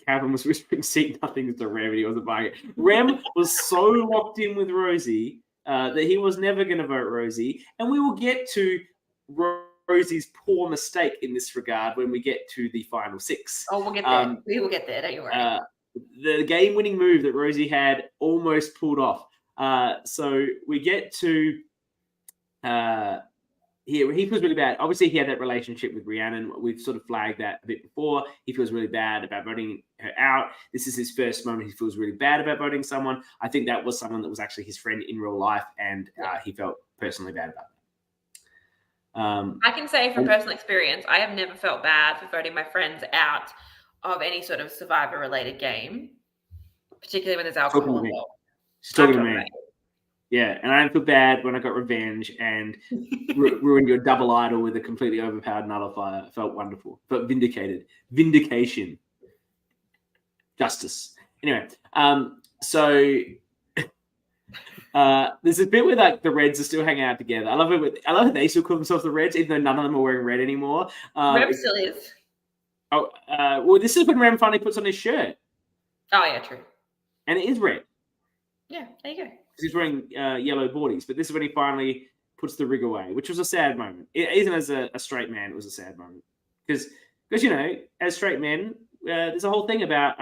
Calvin was whispering "see nothing" to Rem, and he wasn't buying it. Rem was so locked in with Rosie that he was never going to vote Rosie, and we will get to Rosie's poor mistake in this regard when we get to the final 6. Oh, we'll get there. We will get there. Don't you worry. The game-winning move that Rosie had almost pulled off. So we get to. He feels really bad. Obviously, he had that relationship with Rhiannon. We've sort of flagged that a bit before. He feels really bad about voting her out. This is his first moment. He feels really bad about voting someone. I think that was someone that was actually his friend in real life, and he felt personally bad about I can say from personal experience, I have never felt bad for voting my friends out of any sort of survivor-related game, particularly when there's alcohol involved. She's talking to me. Yeah, and I didn't feel bad when I got revenge and ruined your double idol with a completely overpowered nullifier. It felt wonderful. Felt vindicated. Vindication. Justice. Anyway, so there's a bit where like the Reds are still hanging out together. I love it. I love how they still call themselves the Reds, even though none of them are wearing red anymore. Rem still is. Well, this is when Rem finally puts on his shirt. Oh yeah, true. And it is red. Yeah, there you go. He's wearing yellow boardies, but this is when he finally puts the rig away, which was a sad moment. Even as a straight man, it was a sad moment because you know, as straight men, there's a whole thing about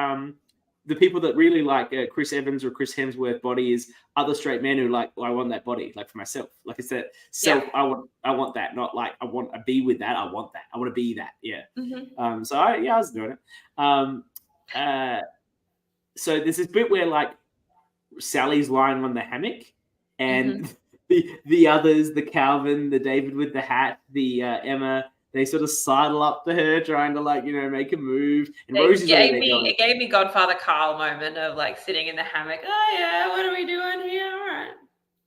the people that really like Chris Evans or Chris Hemsworth body is other straight men who like, well, I want that body, like for myself. Like it's that self. Yeah. I want that, not like I want to be with that. I want that. I want to be that. Yeah. Mm-hmm. So I was doing it. So there's this bit where like Sally's lying on the hammock, and the others, the Calvin, the David with the hat, the Emma, they sort of sidle up to her, trying to like, you know, make a move. And Rosie's it gave me Godfather Carl moment of like sitting in the hammock. Oh yeah, what are we doing here? All right.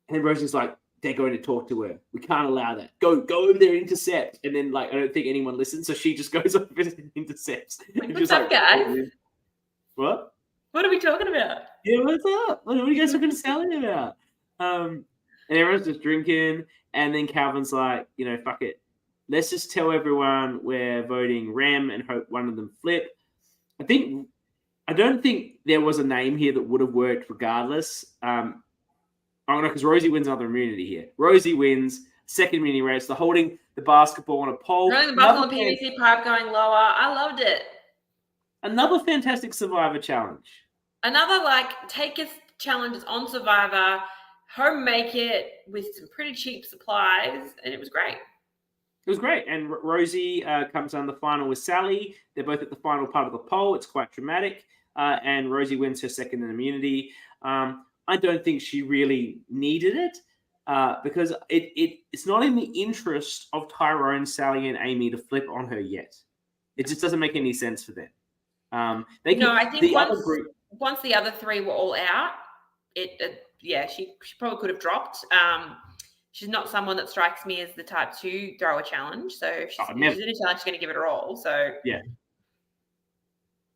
And Rosie's like, they're going to talk to her. We can't allow that. Go over there, intercept. And then like I don't think anyone listens, so she just goes over and intercepts. Like, what's up, guys? What? What are we talking about? Yeah, what's up? What are you guys talking to Sally about? And everyone's just drinking. And then Calvin's like, you know, fuck it. Let's just tell everyone we're voting Rem and hope one of them flip. I don't think there was a name here that would have worked regardless. Oh no, because Rosie wins another immunity here. Rosie wins second immunity race. They're holding the basketball on a pole. Running the basketball PVC pipe going lower. I loved it. Another fantastic Survivor challenge. Another like take your challenges on Survivor, home make it with some pretty cheap supplies, and it was great. It was great. And Rosie comes on the final with Sally. They're both at the final part of the poll. It's quite dramatic. And Rosie wins her second in immunity. I don't think she really needed it because it's not in the interest of Tyrone, Sally, and Amy to flip on her yet. It just doesn't make any sense for them. I think once the other three were all out, she probably could have dropped. She's not someone that strikes me as the type to throw a challenge. So if she's in a challenge, she's going to give it her all. So yeah.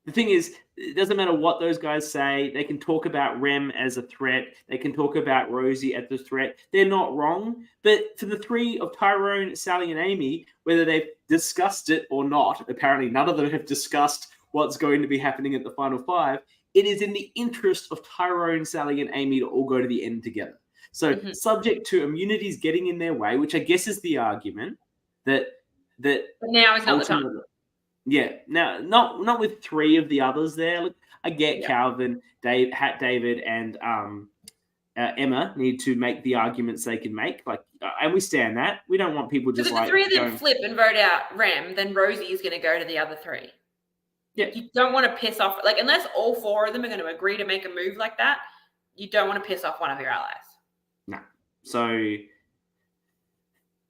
The thing is, it doesn't matter what those guys say. They can talk about Rem as a threat. They can talk about Rosie as a threat. They're not wrong. But for the three of Tyrone, Sally, and Amy, whether they've discussed it or not, apparently none of them have discussed what's going to be happening at the final five. It is in the interest of Tyrone, Sally, and Amy to all go to the end together. So subject to immunities getting in their way, which I guess is the argument that but now is not the time. Yeah, now not with three of the others there. Look, I get Calvin, David, and Emma need to make the arguments they can make. Like, and we stand that. We don't want people just if the three of them flip and vote out Rem, then Rosie is going to go to the other three. Yeah, you don't want to piss off unless all four of them are going to agree to make a move like that. You don't want to piss off one of your allies. No. So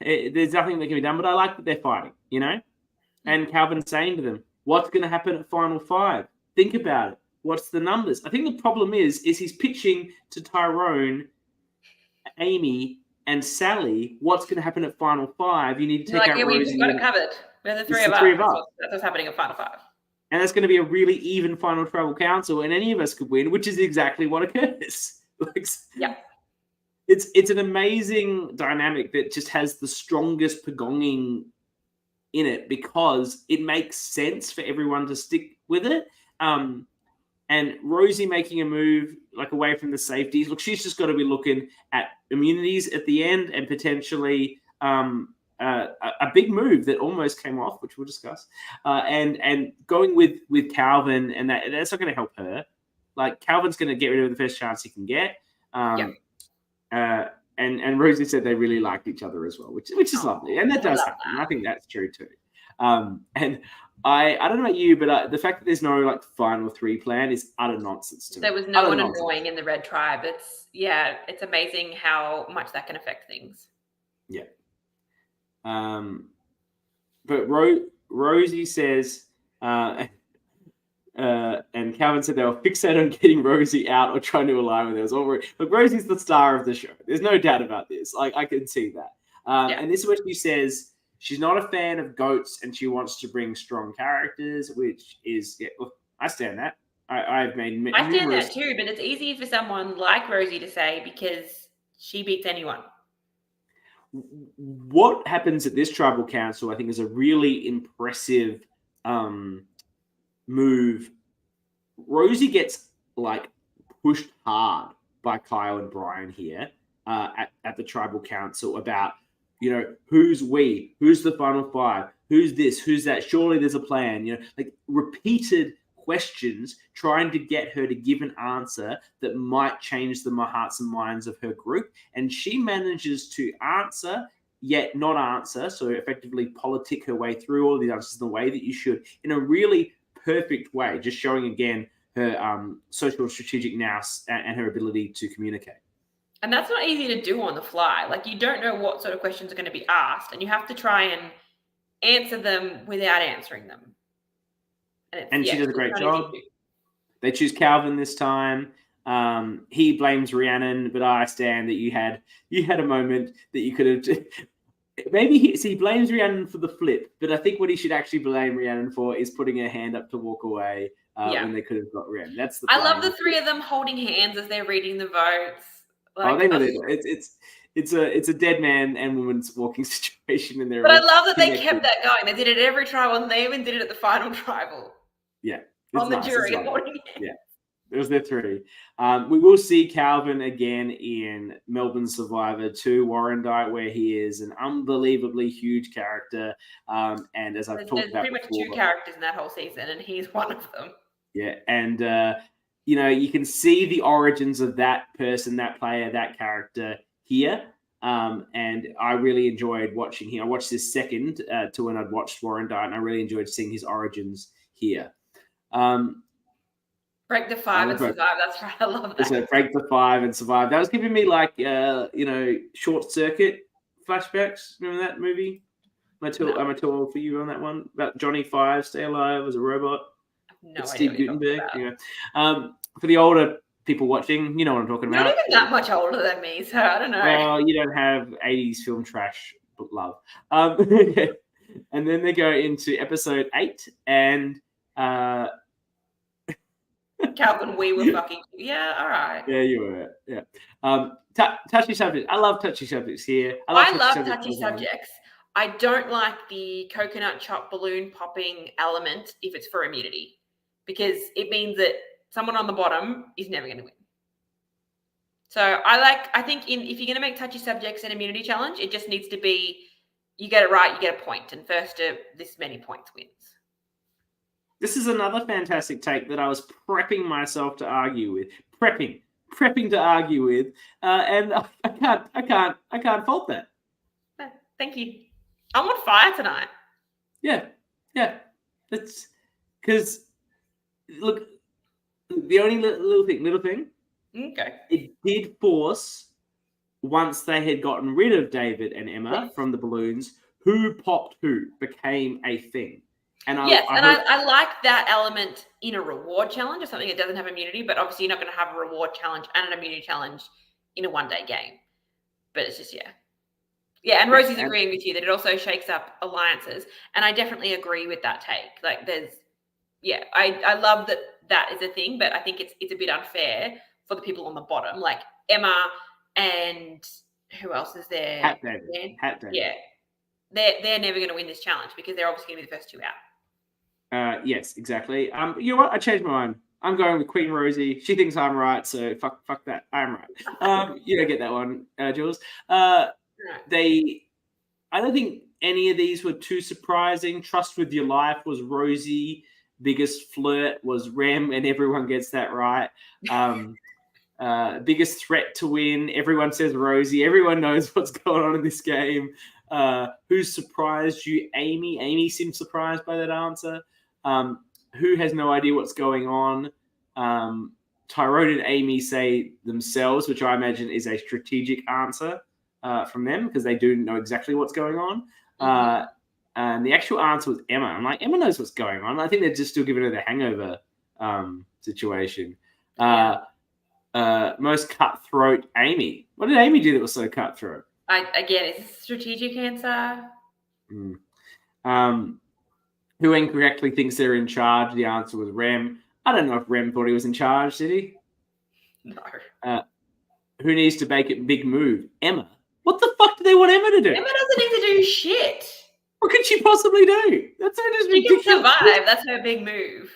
there's nothing that can be done, but I like that they're fighting, you know? And Calvin's saying to them, what's going to happen at final five? Think about it. What's the numbers? I think the problem is he's pitching to Tyrone, Amy, and Sally, what's going to happen at final five? You need to take out Rosie. We've got it covered. We're the three of us. That's what's happening at final five. And that's going to be a really even final tribal council, and any of us could win, which is exactly what occurs. It's an amazing dynamic that just has the strongest Pagonging in it because it makes sense for everyone to stick with it. And Rosie making a move away from the safeties. Look, she's just got to be looking at immunities at the end and potentially a big move that almost came off, which we'll discuss. And going with Calvin, and that's not going to help her. Calvin's going to get rid of the first chance he can get. And Rosie said they really liked each other as well, which is lovely, and that does happen. I think that's true too. And I don't know about you, but the fact that there's no final three plan is utter nonsense to me. There was no one annoying in the Red Tribe. It's amazing how much that can affect things. Yeah. But Rosie says, and Calvin said they were fixated on getting Rosie out or trying to align with her. Look, Rosie's the star of the show. There's no doubt about this. Like, I can see that. And this is what she says. She's not a fan of goats and she wants to bring strong characters, which is, look, I stand that. I've made I stand that too, but it's easy for someone like Rosie to say because she beats anyone. What happens at this tribal council, I think, is a really impressive move. Rosie gets like pushed hard by Kyle and Brian here at the tribal council about, who's the final five, who's this, who's that, surely there's a plan, like repeated questions trying to get her to give an answer that might change the hearts and minds of her group. And she manages to answer, yet not answer. So effectively politic her way through all the answers in the way that you should, in a really perfect way, just showing again her social strategic nous and her ability to communicate. And that's not easy to do on the fly. Like, you don't know what sort of questions are going to be asked, and you have to try and answer them without answering them. And she does a great job. They choose Calvin this time. He blames Rhiannon, but I stand that you had a moment that you could have. Maybe he blames Rhiannon for the flip, but I think what he should actually blame Rhiannon for is putting her hand up to walk away when they could have got Rhiannon. That's the. I love the three of them holding hands as they're reading the votes. Like, they know it's a dead man and woman's walking situation in there. But I love that they kept that going. They did it every tribal, and they even did it at the final tribal. Yeah, on the jury holding hands. Yeah. It was their three. We will see Calvin again in Melbourne Survivor 2, Warrandyte, where he is an unbelievably huge character. And as I've talked about pretty much two characters in that whole season, and he's one of them. Yeah, and you can see the origins of that person, that player, that character here. And I really enjoyed watching him. I watched this second to when I'd watched Warrandyte, and I really enjoyed seeing his origins here. Break the 5 and survive. That's right. I love that. So break the 5 and survive. That was giving me like, Short Circuit flashbacks. Remember that movie? Am I too old for you on that one? About Johnny 5, stay alive as a robot. No idea. Steve Guttenberg. For the older people watching, you know what I'm talking about. Not even that much older than me, so I don't know. Well, you don't have 80s film trash love. And then they go into episode 8 and Calvin, we were fucking. Yeah, all right. Yeah, you were. Yeah. Touchy subjects. I love touchy subjects here. I love touchy subjects. I don't like the coconut chop balloon popping element if it's for immunity, because it means that someone on the bottom is never going to win. So I think if you're going to make touchy subjects an immunity challenge, it just needs to be, you get it right, you get a point, and first to this many points wins. This is another fantastic take that I was prepping myself to argue with. Prepping to argue with, and I can't fault that. Thank you. I'm on fire tonight. Yeah. That's because look, the only little thing. Okay. It did force, once they had gotten rid of David and Emma from the balloons, who popped who became a thing. And I like that element in a reward challenge or something that doesn't have immunity, but obviously you're not going to have a reward challenge and an immunity challenge in a one-day game. But it's just, Yeah, and Rosie's agreeing with you that it also shakes up alliances. And I definitely agree with that take. Like I love that is a thing, but I think it's a bit unfair for the people on the bottom, like Emma and who else is there? Hat David. Yeah. They're never going to win this challenge because they're obviously going to be the first two out. Yes, exactly. You know what? I changed my mind. I'm going with Queen Rosie. She thinks I'm right, so fuck that. I'm right. You don't get that one, Jules. I don't think any of these were too surprising. Trust with your life was Rosie. Biggest flirt was Rem, and everyone gets that right. Biggest threat to win. Everyone says Rosie. Everyone knows what's going on in this game. Who surprised you? Amy. Amy seemed surprised by that answer. Who has no idea what's going on? Tyrone and Amy say themselves, which I imagine is a strategic answer from them because they do know exactly what's going on. And the actual answer was Emma. I'm like, Emma knows what's going on. I think they're just still giving her the hangover situation. Most cutthroat, Amy. What did Amy do that was so cutthroat? Again, it's a strategic answer. Who incorrectly thinks they're in charge? The answer was Rem. I don't know if Rem thought he was in charge, did he? No. Who needs to make a big move? Emma. What the fuck do they want Emma to do? Emma doesn't need to do shit. What could she possibly do? That's just She can ridiculous. survive. That's her big move.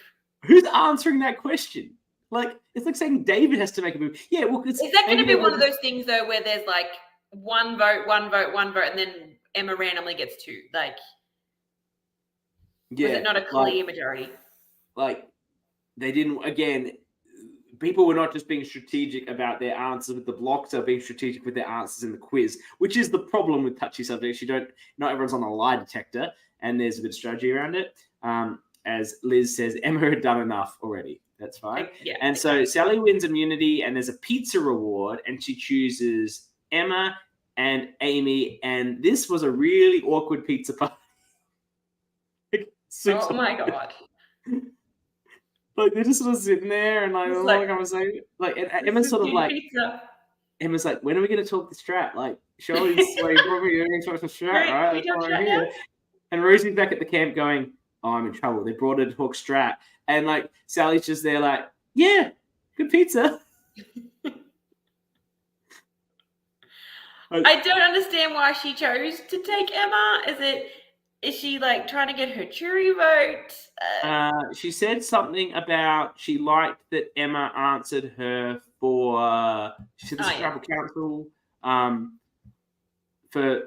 Who's answering that question? Like, it's like saying David has to make a move. Yeah, well, is that going to be one of those things though, where there's like one vote, and then Emma randomly gets two? Like, was it not a clear majority? Like, they didn't. Again, people were not just being strategic about their answers with the blocks; they're being strategic with their answers in the quiz, which is the problem with touchy subjects. Not everyone's on a lie detector, and there's a bit of strategy around it. As Liz says, Emma had done enough already. That's fine. Yeah, and so Sally wins immunity, and there's a pizza reward, and she chooses Emma and Amy, and this was a really awkward pizza party. Oh my god. Like, they're just sort of sitting there and like, conversation. Like, and Emma's sort of like, pizza. Emma's like, when are we going to talk the strat? Like, surely like, probably going to talk the strat, right? That's why I'm here. And Rosie's back at the camp going, oh, I'm in trouble. They brought her to talk strat. And like, Sally's just there like, yeah, good pizza. I don't understand why she chose to take Emma. Is she like trying to get her jury vote? She said something about she liked that Emma answered her for she said the tribal council for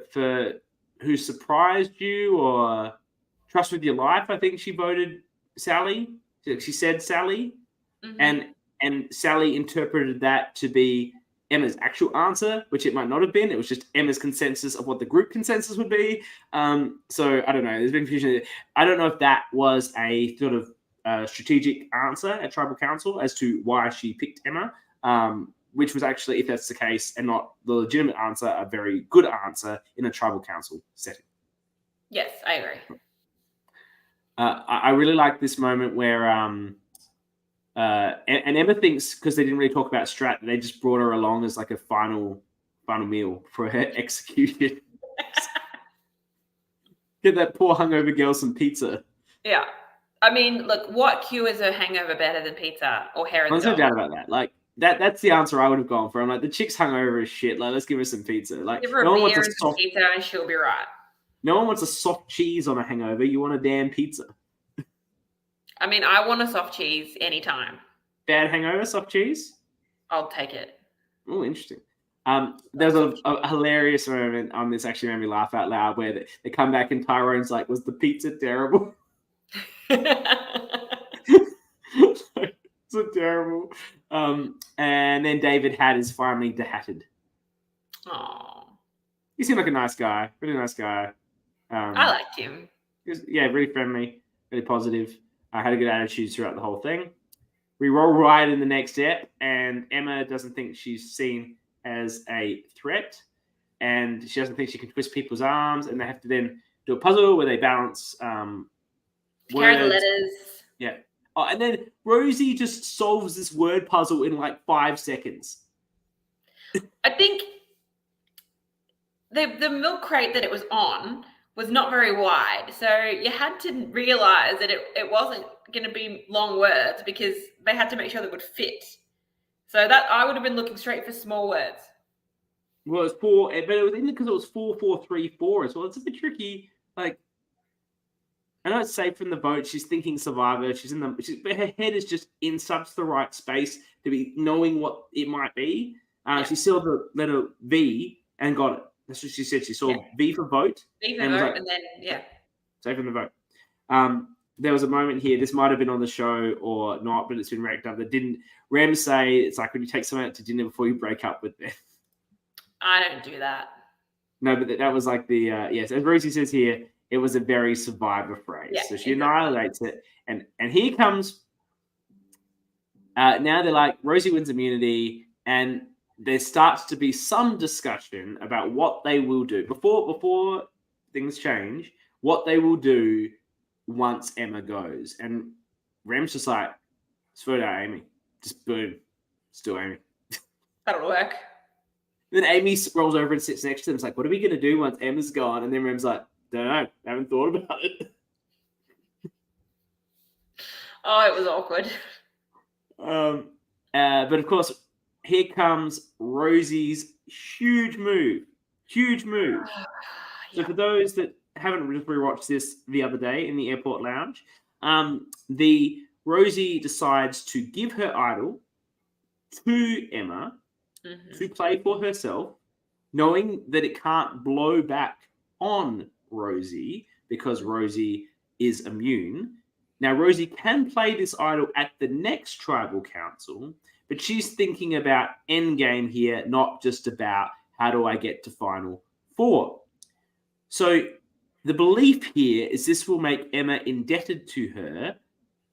who surprised you or trust with your life. I think she voted Sally. She said Sally, and Sally interpreted that to be Emma's actual answer, which it might not have been. It was just Emma's consensus of what the group consensus would be. So I don't know. There's been confusion. I don't know if that was a sort of strategic answer at Tribal Council as to why she picked Emma, which was actually, if that's the case and not the legitimate answer, a very good answer in a Tribal Council setting. Yes, I agree. I really like this moment where and Emma thinks, because they didn't really talk about strat, they just brought her along as like a final meal for her execution. Get that poor hungover girl some pizza. Yeah. I mean, look, what cures a hangover better than pizza or hair? There's no doubt about that. Like, that's the answer I would have gone for. I'm like, the chick's hungover as shit. Like, let's give her some pizza. Like, give her no a one wants beer and some pizza and she'll be right. No one wants a soft cheese on a hangover. You want a damn pizza. I mean, I want a soft cheese anytime. Bad hangover, soft cheese? I'll take it. Oh, interesting. There's a hilarious moment on this, actually made me laugh out loud, where they come back and Tyrone's like, was the pizza terrible? So terrible. And then David Hatt is finally dehatted. Aww. He seemed like a nice guy. Really nice guy. I liked him. He was, really friendly, really positive. Had a good attitude throughout the whole thing. We roll right in the next step, and Emma doesn't think she's seen as a threat, and she doesn't think she can twist people's arms, and they have to then do a puzzle where they balance carry the letters. Yeah. Oh, and then Rosie just solves this word puzzle in like 5 seconds. I think the milk crate that it was on was not very wide. So you had to realize that it wasn't going to be long words because they had to make sure they would fit. So that I would have been looking straight for small words. Well, it was 4, but it was because it was 4, 4, 3, 4 as well. It's a bit tricky. Like, I know it's safe from the vote. She's thinking survivor. But her head is just in such the right space to be knowing what it might be. She saw the letter V and got it. That's what she said. She saw V for vote. V for vote, and then, safe from the vote. There was a moment here, this might have been on the show or not, but it's been racked up, that didn't Rem say, it's like when you take someone out to dinner before you break up with them. I don't do that. No, but that was like the, yes, as Rosie says here, it was a very survivor phrase. Yeah, so she annihilates it. And here comes, now they're like, Rosie wins immunity, and there starts to be some discussion about what they will do. Before things change, what they will do once Emma goes. And Rem's just like, let's vote out Amy. Just boom. Still Amy. That'll work. Then Amy rolls over and sits next to them. It's like, what are we going to do once Emma's gone? And then Rem's like, don't know. Haven't thought about it. Oh, it was awkward. But of course, here comes Rosie's huge move. Huge move. So for those that haven't rewatched this the other day in the airport lounge, the Rosie decides to give her idol to Emma to play for herself, knowing that it can't blow back on Rosie because Rosie is immune. Now, Rosie can play this idol at the next tribal council, but she's thinking about endgame here, not just about how do I get to final four. So the belief here is this will make Emma indebted to her,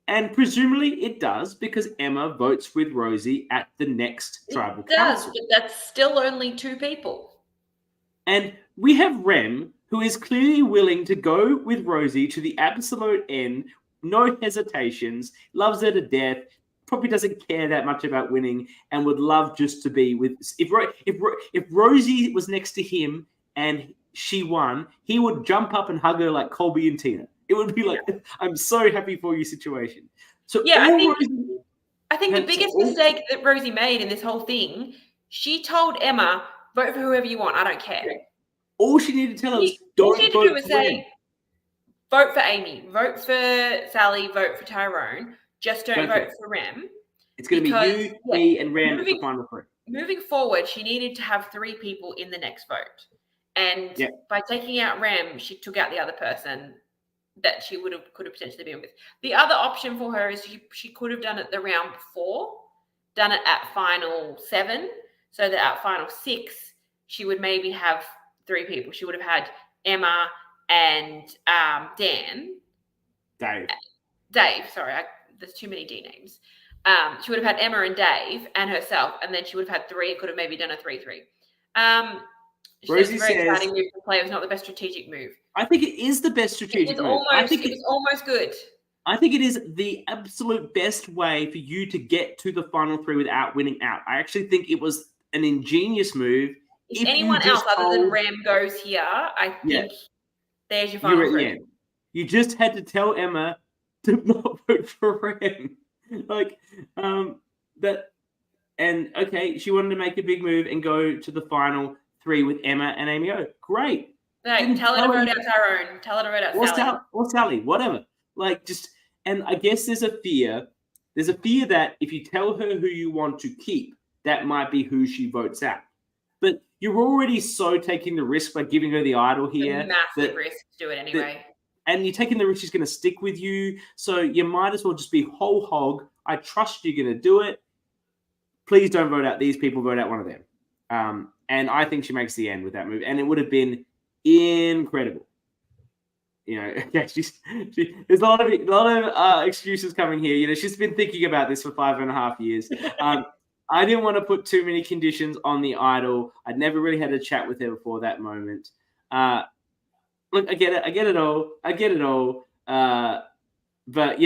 and presumably it does because Emma votes with Rosie at the next tribal council. It does, but that's still only 2 people. And we have Rem, who is clearly willing to go with Rosie to the absolute end, no hesitations, loves her to death, probably doesn't care that much about winning, and would love just to be with. If Rosie was next to him and she won, he would jump up and hug her like Colby and Tina. It would be like, I'm so happy for you situation. So yeah, I think the biggest mistake that Rosie made in this whole thing, she told Emma, vote for whoever you want. I don't care. All she needed to tell her was, don't vote do was for say, Rem. Vote for Amy, vote for Sally, vote for Tyrone. Just don't vote for Rem. It's going to be you, me, and Rem at the final 3. Moving forward, she needed to have 3 people in the next vote. And by taking out Rem, she took out the other person that she could have potentially been with. The other option for her is she could have done it the round before, done it at final 7, so that at final 6, she would maybe have 3 people. She would have had Emma and Dave, sorry, there's too many D names. She would have had Emma and Dave and herself, and then she would have had 3. It could have maybe done a 3-3. Rosie says, very exciting says, move to play. It was not the best strategic move. I think it is the best strategic move. It was almost good. I think it is the absolute best way for you to get to the final 3 without winning out. I actually think it was an ingenious move. If anyone else other than Rem goes here, I think there's your final 3. You just had to tell Emma to not vote for Rem. She wanted to make a big move and go to the final 3 with Emma and Amy O. Great. No, tell her to vote out Tyrone. Tell her to vote out Sally. Or Sally, whatever. And I guess there's a fear that if you tell her who you want to keep, that might be who she votes out. But you're already so taking the risk by giving her the idol here. Massive risk to do it anyway. And you're taking the risk she's going to stick with you. So you might as well just be whole hog. I trust you're going to do it. Please don't vote out these people. Vote out one of them. And I think she makes the end with that move. And it would have been incredible. There's a lot of excuses coming here. She's been thinking about this for 5.5 years. I didn't want to put too many conditions on the idol. I'd never really had a chat with her before that moment. Look, I get it all. But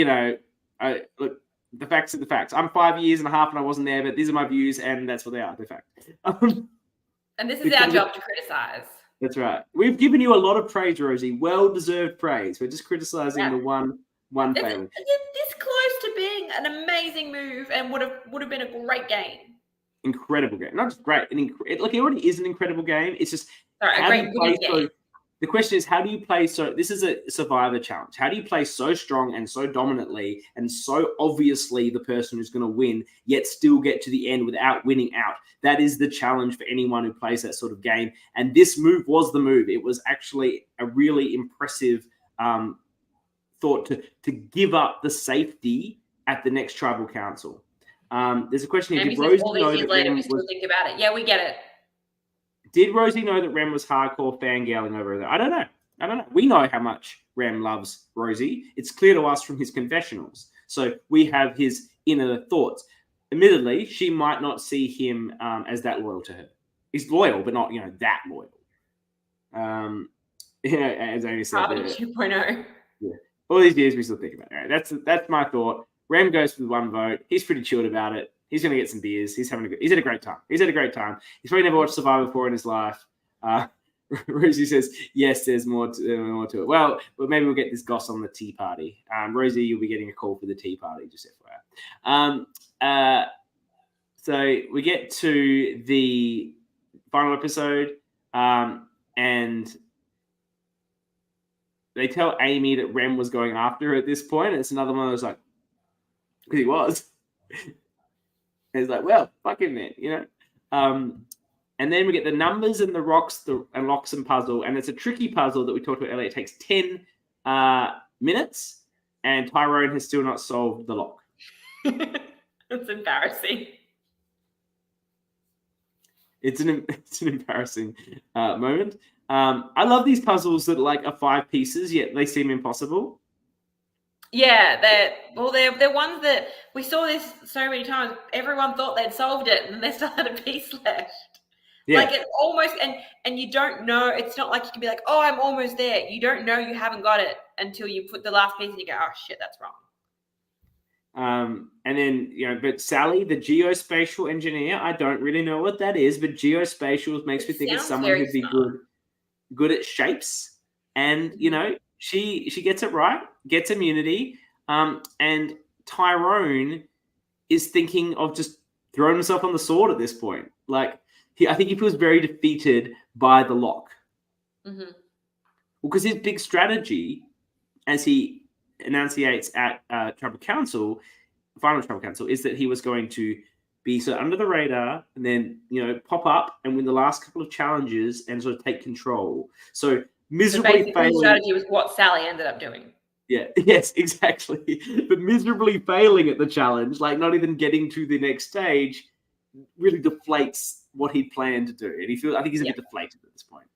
look, the facts are the facts. I'm 5.5 years and I wasn't there, but these are my views, and that's what they are. They're fact. And this is our job to criticize. That's right. We've given you a lot of praise, Rosie. Well-deserved praise. We're just criticizing the one failing. This close to being an amazing move and would have been a great game. Incredible game. Not just great. It already is an incredible game. It's just a great game. The question is, how do you play this is a survivor challenge. How do you play so strong and so dominantly and so obviously the person who's going to win, yet still get to the end without winning out? That is the challenge for anyone who plays that sort of game. And this move was the move. It was actually a really impressive thought to give up the safety at the next tribal council. There's a question here. Did Rosie know that Rem was... think about it. Yeah, we get it. Did Rosie know that Rem was hardcore fangirling over her? I don't know. We know how much Rem loves Rosie. It's clear to us from his confessionals. So we have his inner thoughts. Admittedly, she might not see him as that loyal to her. He's loyal, but not, that loyal. as Amy said. Carbon 2.0. Yeah. All these years we still think about it. Right? That's my thought. Rem goes with 1 vote. He's pretty chilled about it. He's going to get some beers. He's had a great time. He's probably never watched Survivor before in his life. Rosie says, yes, there's more to it. Well, maybe we'll get this goss on the tea party. Rosie, you'll be getting a call for the tea party, just FYI. So we get to the final episode, and they tell Amy that Rem was going after her at this point. And it's another one that was like, because he was. And it's like, well, fuck him then, And then we get the numbers and the rocks and locks and puzzle. And it's a tricky puzzle that we talked about earlier. It takes 10 minutes, and Tyrone has still not solved the lock. That's embarrassing. It's an embarrassing moment. I love these puzzles that are 5 pieces, yet they seem impossible. Yeah, they're ones that we saw this so many times. Everyone thought they'd solved it, and they still had a piece left. Yeah. Like it's almost, and you don't know. It's not like you can be like, oh, I'm almost there. You don't know you haven't got it until you put the last piece and you go, oh shit, that's wrong. And then but Sally, the geospatial engineer, I don't really know what that is, but geospatial makes me think it's someone who'd be good at shapes, and she gets it right, gets immunity, and Tyrone is thinking of just throwing himself on the sword at this point. I think he feels very defeated by the lock. Mm-hmm. Well, because his big strategy, as he enunciates at final Tribal Council, is that he was going to be sort of under the radar and then, pop up and win the last couple of challenges and sort of take control. So miserably failing. The strategy was what Sally ended up doing. Yeah, yes, exactly. But miserably failing at the challenge, not even getting to the next stage, really deflates what he planned to do. And I think he's a bit deflated at this point.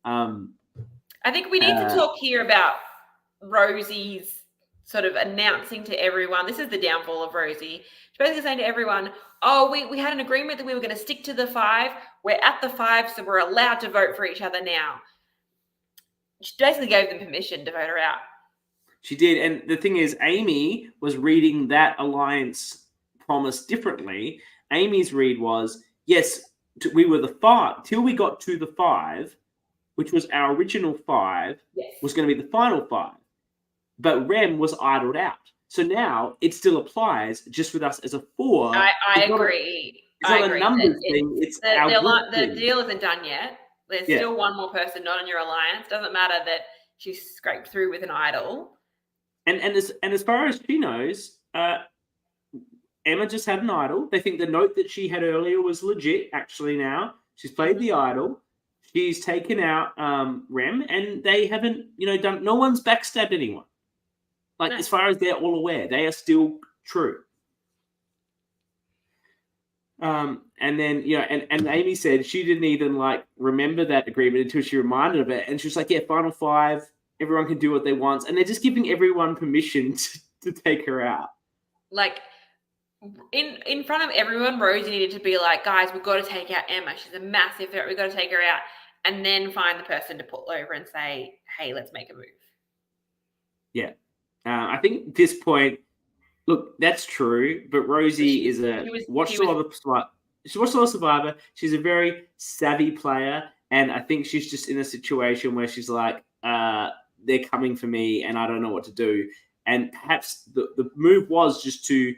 I think we need to talk here about Rosie's sort of announcing to everyone. This is the downfall of Rosie. She's basically saying to everyone, oh, we had an agreement that we were going to stick to the 5. We're at the 5, so we're allowed to vote for each other now. She basically gave them permission to vote her out. She did. And the thing is, Amy was reading that alliance promise differently. Amy's read was, yes, we were the 5 till we got to the 5, which was our original 5, was going to be the final 5. But Rem was idled out. So now it still applies just with us as a 4. I agree. It's not a numbers thing. It's the deal isn't done yet. There's still one more person not in your alliance. Doesn't matter that she scraped through with an idol. And as far as she knows, Emma just had an idol. They think the note that she had earlier was legit. Actually, now she's played the idol. She's taken out Rem, and they haven't, done. No one's backstabbed anyone. As far as they're all aware, they are still true. And then and Amy said she didn't even remember that agreement until she reminded of it, and she was like, "Yeah, final 5. Everyone can do what they want," and they're just giving everyone permission to take her out. In front of everyone, Rosie needed to be like, guys, we've got to take out Emma. She's a massive threat. We've got to take her out. And then find the person to pull over and say, hey, let's make a move. Yeah. I think at this point, look, that's true. But Rosie she watched a lot of Survivor. She's a very savvy player. And I think she's just in a situation where she's like, they're coming for me and I don't know what to do. And perhaps the move was just to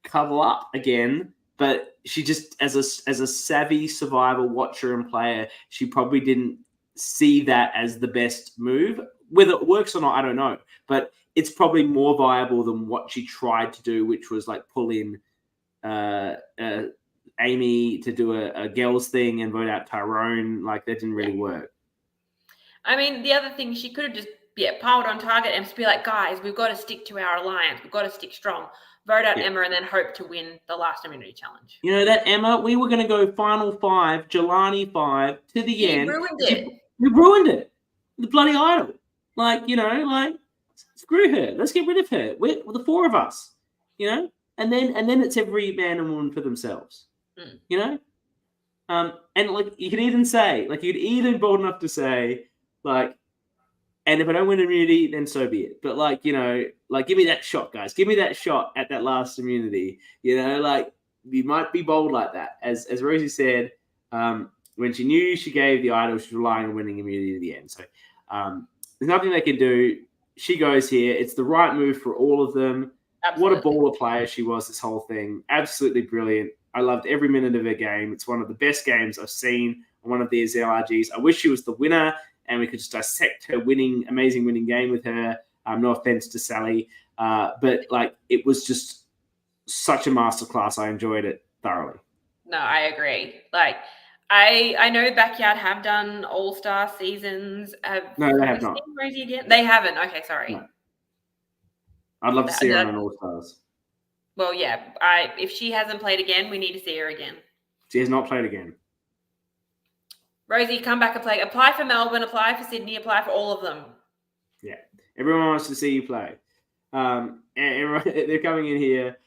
cuddle up again, but she just, as a savvy Survivor watcher and player, she probably didn't see that as the best move. Whether it works or not, I don't know, but it's probably more viable than what she tried to do, which was pull in Amy to do a girls thing and vote out Tyrone. That didn't really work. I mean, the other thing, she could have just piled on target and just be like, guys, we've got to stick to our alliance. We've got to stick strong. Vote out Emma and then hope to win the last immunity challenge. That Emma, we were going to go final 5, Jelani 5 to the end. We ruined it. The bloody idol. Screw her. Let's get rid of her. We're the 4 of us. And then it's every man and woman for themselves. And you could even say, you'd even bold enough to say, Like, and if I don't win immunity, then so be it. But like, you know, like give me that shot, guys. Give me that shot at that last immunity. You know, like you might be bold like that. As Rosie said, when she knew she gave the idol, she was relying on winning immunity to the end. So there's nothing they can do. She goes here. It's the right move for all of them. Absolutely. What a baller player she was this whole thing. Absolutely brilliant. I loved every minute of her game. It's one of the best games I've seen on one of these LRGs. I wish she was the winner and we could just dissect her amazing winning game with her. No offense to Sally. But like it was just such a masterclass. I enjoyed it thoroughly. No, I agree. Like I know Backyard have done all-star seasons. No, they have not. Seen Rosie again? They haven't. Okay, sorry. No. I'd love to see her on All-Stars. Well, yeah. If she hasn't played again, we need to see her again. She has not played again. Rosie, come back and play. Apply for Melbourne, apply for Sydney, apply for all of them. Yeah. Everyone wants to see you play. And they're coming in here.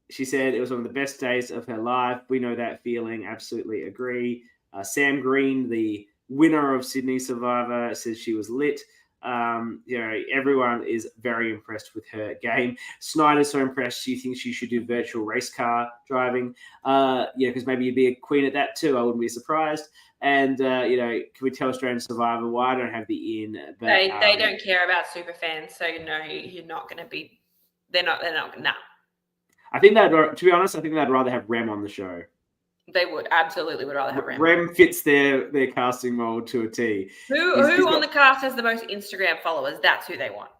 She said it was one of the best days of her life. We know that feeling. Absolutely agree. Sam Green, the winner of Sydney Survivor, says she was lit. You know, everyone is very impressed with her game. Snyder's so impressed. She thinks she should do virtual race car driving. Yeah, because maybe you'd be a queen at that too. I wouldn't be surprised. And you know, can we tell Australian Survivor why I don't have the in? But they don't care about super fans, so no, you're not going to be. They're not. Nah. I think that, to be honest, I think they'd rather have Rem on the show. They would absolutely would rather have Rem. Rem fits their casting mold to a T. Who on the cast has the most Instagram followers? That's who they want.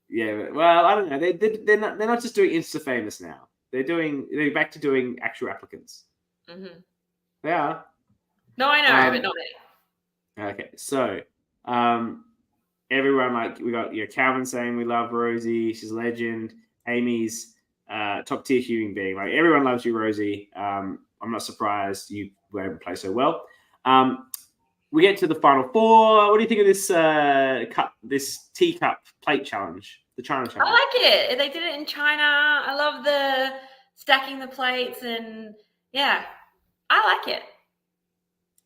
Yeah, well, I don't know. They're not just doing Insta famous now. They're back to doing actual applicants. Mm-hmm. They are. No, I know, but not many. Okay, so everyone, like, we got Calvin saying we love Rosie. She's a legend. Amy's top tier human being. Like, everyone loves you, Rosie. I'm not surprised you were able to play so well. We get to the final four. What do you think of this teacup plate challenge, the China challenge? I like it. They did it in China. I love the stacking the plates, and yeah, I like it.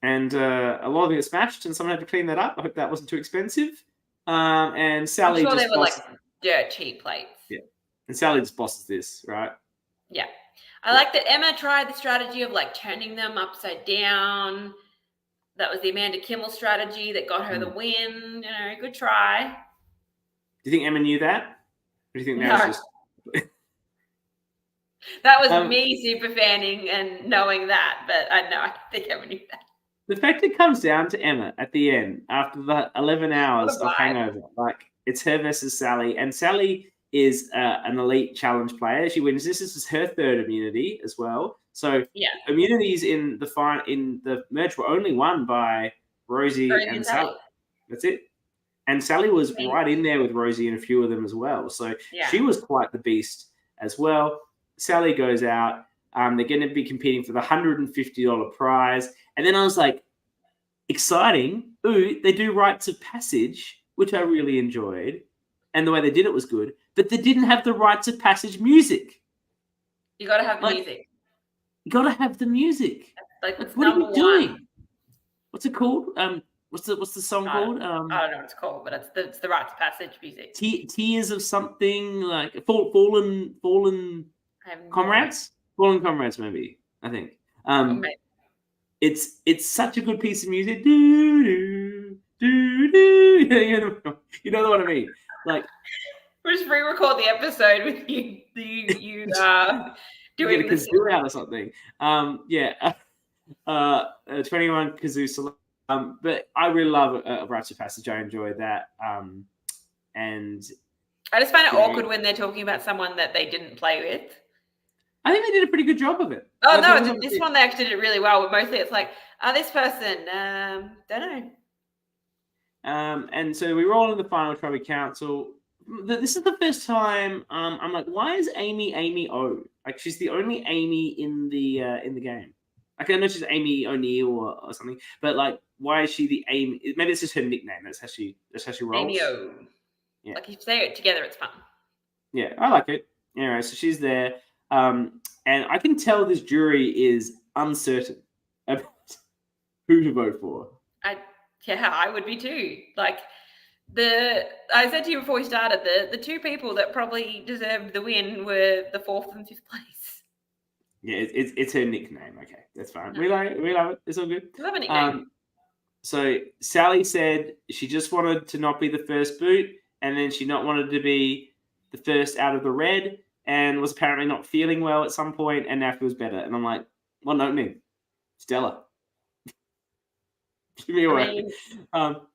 And a lot of it got smashed, and someone had to clean that up. I hope that wasn't too expensive. And Sally I'm sure they were like dirt cheap plates. Yeah, and Sally just bosses this, right? Yeah. I like that Emma tried the strategy of like turning them upside down. That was the Amanda Kimmel strategy that got her the win. You know, good try. Do you think Emma knew that? Or do you think that was just... That was me super fanning and knowing that, but I don't think Emma knew that. The fact it comes down to Emma at the end after the 11 hours of hangover, like it's her versus Sally, and Sally is an elite challenge player. She wins. This is her third immunity as well. So immunities in the merge were only won by Rosie and Sally. That's it. And Sally was right in there with Rosie in a few of them as well. So she was quite the beast as well. Sally goes out. They're going to be competing for the $150 prize. And then I was like, exciting. Ooh, they do rites of passage, which I really enjoyed. And the way they did it was good. But they didn't have the rites of passage music. You got to have music. You got to have the music. Like, what are you doing? What's it called? What's the song called? I don't know what it's called, but it's the rites of passage music. Tears of something, like fallen comrades. Fallen Comrades, maybe, I think. It's such a good piece of music. Do, do, do, do. You know what I mean? Like, we'll just re-record the episode with you doing a kazoo out or something. 21 kazoo. But I really love Rites of Passage. I enjoy that. And I just find it awkward when they're talking about someone that they didn't play with. I think they did a pretty good job of it. Oh, no, this one they actually did it really well. But mostly it's like, this person, don't know. And so we roll in the final trophy council. This is the first time I'm like, why is Amy O? Like, she's the only Amy in the game. Like, I know she's Amy O'Neill or something, but like, why is she the Amy? Maybe it's just her nickname. That's how she rolls. Amy O. Yeah. Like, if you say it together, it's fun. Yeah, I like it. Anyway, so she's there. And I can tell this jury is uncertain about who to vote for. Yeah, I would be too. Like I said to you before we started, the two people that probably deserved the win were the 4th and 5th place. Yeah, it's her nickname. Okay, that's fine. No. We love it. It's all good. I love a nickname. So Sally said she just wanted to not be the first boot, and then she not wanted to be the first out of the red, and was apparently not feeling well at some point, and now feels better. And I'm like, what an opening, Stella. Give me away.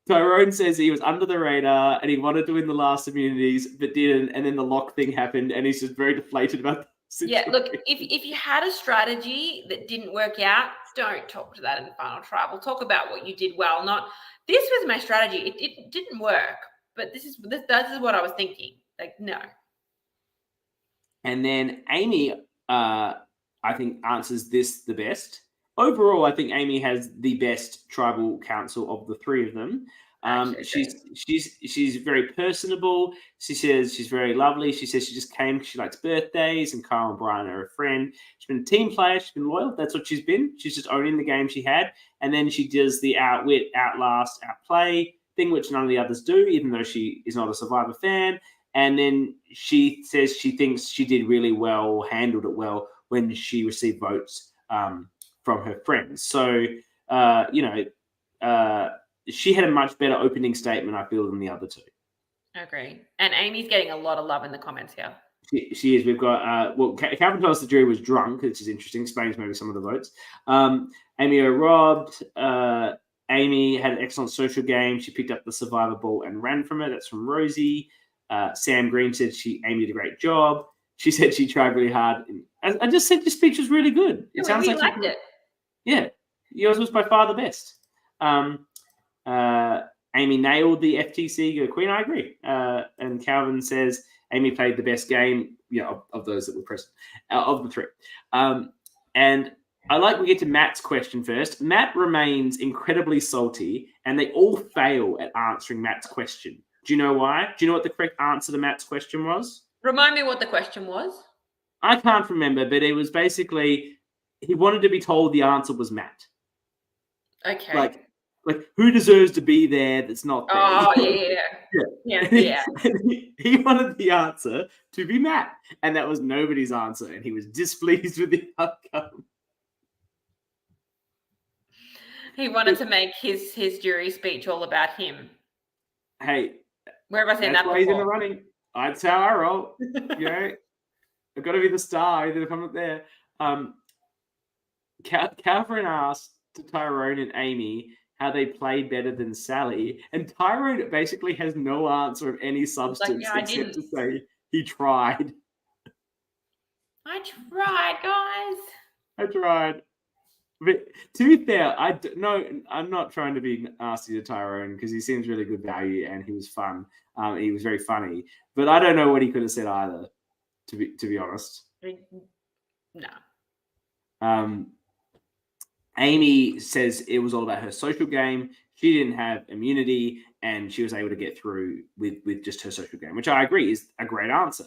Tyrone says he was under the radar and he wanted to win the last immunities, but didn't. And then the lock thing happened, and he's just very deflated about the situation. Yeah, look, if you had a strategy that didn't work out, don't talk to that in the final tribal. Talk about what you did well. Not this was my strategy. It didn't work, but this is what I was thinking. Like, no. And then Amy, I think, answers this the best. Overall, I think Amy has the best tribal council of the three of them. She's very personable. She says she's very lovely. She says she just came because she likes birthdays, and Kyle and Brian are a friend. She's been a team player. She's been loyal. That's what she's been. She's just owning the game she had. And then she does the outwit, outlast, outplay thing, which none of the others do, even though she is not a Survivor fan. And then she says she thinks she did really well, handled it well when she received votes from her friends. So, she had a much better opening statement, I feel, than the other two. Agree. And Amy's getting a lot of love in the comments here. She is. We've got, Calvin tells us the jury was drunk, which is interesting. Explains maybe some of the votes. Amy robbed. Amy had an excellent social game. She picked up the Survivor ball and ran from it. That's from Rosie. Sam Green said Amy did a great job. She said she tried really hard. I just said your speech was really good. It sounds like liked it. Yeah, yours was by far the best. Amy nailed the FTC Go Queen. I agree. And Calvin says Amy played the best game, of those that were present, of the three. And I like we get to Matt's question first. Matt remains incredibly salty, and they all fail at answering Matt's question. Do you know why? Do you know what the correct answer to Matt's question was? Remind me what the question was. I can't remember, but it was basically he wanted to be told the answer was Matt. Okay. Like who deserves to be there that's not there? Oh, yeah. He wanted the answer to be Matt, and that was nobody's answer, and he was displeased with the outcome. He wanted to make his jury speech all about him. Hey, where have I seen that before? He's in the running. That's how I roll. I've got to be the star, even if I'm not there. Catherine asked to Tyrone and Amy how they played better than Sally, and Tyrone basically has no answer of any substance except to say he tried. I tried, guys. I tried. But to be fair, I'm not trying to be nasty to Tyrone because he seems really good value and he was fun. He was very funny, but I don't know what he could have said either. To be honest, no. Amy says it was all about her social game. She didn't have immunity, and she was able to get through with just her social game, which I agree is a great answer.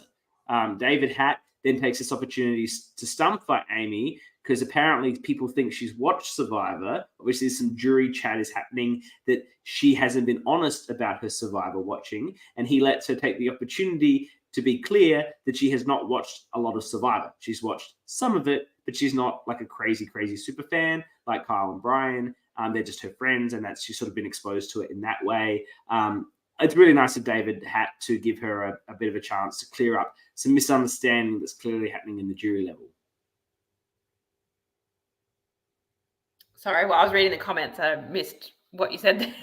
David Hatt then takes this opportunity to stump fight Amy because apparently people think she's watched Survivor. Obviously, some jury chat is happening that she hasn't been honest about her Survivor watching, and he lets her take the opportunity to be clear that she has not watched a lot of Survivor. She's watched some of it, but she's not like a crazy, crazy super fan like Kyle and Brian. They're just her friends, and she's sort of been exposed to it in that way. It's really nice of David Hatt to give her a bit of a chance to clear up some misunderstanding that's clearly happening in the jury level. Sorry, I was reading the comments. I missed what you said there.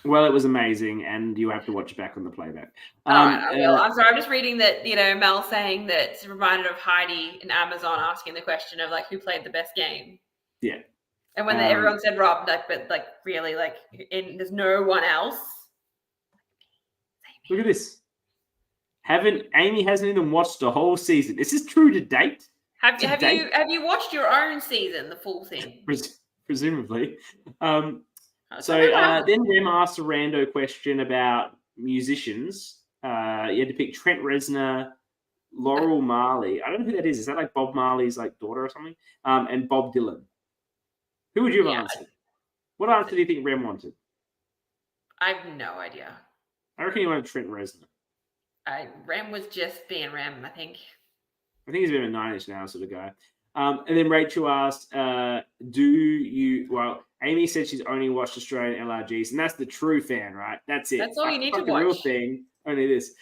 Well, it was amazing, and you have to watch it back on the playback. I will. I'm sorry. I'm just reading that, Mel saying that it's reminded of Heidi in Amazon asking the question of, who played the best game. Yeah. And when everyone said Rob, but really, there's no one else. Look at this. Amy hasn't even watched the whole season. Is this true to date? Have you watched your own season, the full thing? Presumably. Then Rem asked a rando question about musicians. You had to pick Trent Reznor, Laurel Marley. I don't know who that is. Is that like Bob Marley's daughter or something? And Bob Dylan. Who would you have answered? What answer do you think Rem wanted? I have no idea. I reckon he went Trent Reznor. Rem was just being Rem, I think. I think he's a bit of a 9-inch now sort of guy. And then Rachel asked, do you... Well, Amy said she's only watched Australian LRGs, and that's the true fan, right? That's it. That's all you need to the real watch. thing, only this.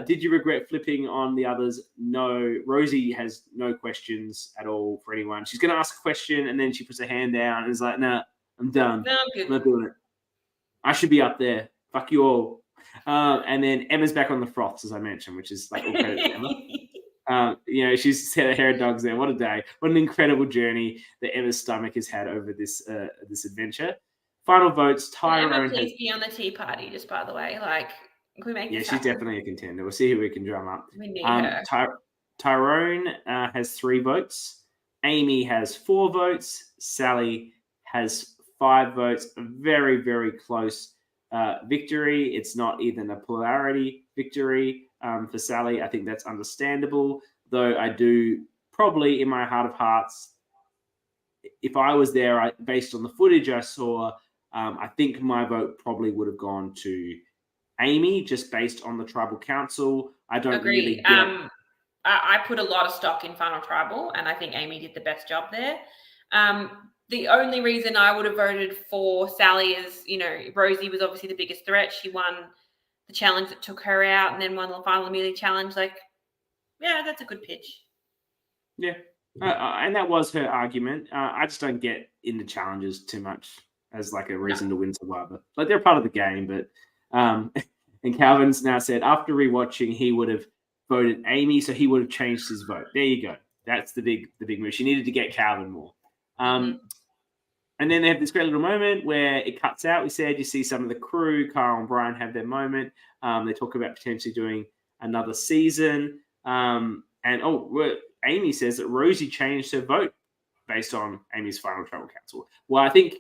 Did you regret flipping on the others? No. Rosie has no questions at all for anyone. She's going to ask a question, and then she puts her hand down and is like, nah, I'm done. No, I'm good. I'm not doing it. I should be up there. Fuck you all. And then Emma's back on the froths, as I mentioned, which is like all credit to Emma. She's set her hair dogs there. What a day. What an incredible journey that Emma's stomach has had over this adventure. Final votes, Tyrone. Emma, please be on the tea party, just by the way. Like, can we make this she's happen? definitely a contender. We'll see who we can drum up. We need her. Tyrone has 3 votes. Amy has 4 votes. Sally has 5 votes. A very, very close victory. It's not even a polarity victory for Sally. I think that's understandable, though I do probably in my heart of hearts, if I was there, based on the footage I saw, I think my vote probably would have gone to Amy, just based on the tribal council. I don't really get... I put a lot of stock in Final Tribal, and I think Amy did the best job there. The only reason I would have voted for Sally is, Rosie was obviously the biggest threat. She won the challenge that took her out and then won the final Amelia challenge. Like, yeah, that's a good pitch. Yeah. And that was her argument. I just don't get into challenges too much as like a reason to win Survivor. Like, they're part of the game, but and Calvin's now said after rewatching he would have voted Amy, so he would have changed his vote. There you go. That's the big move. She needed to get Calvin more. And then they have this great little moment where it cuts out. We said you see some of the crew, Carl and Brian, have their moment. They talk about potentially doing another season. Amy says that Rosie changed her vote based on Amy's final tribal council. Well, I think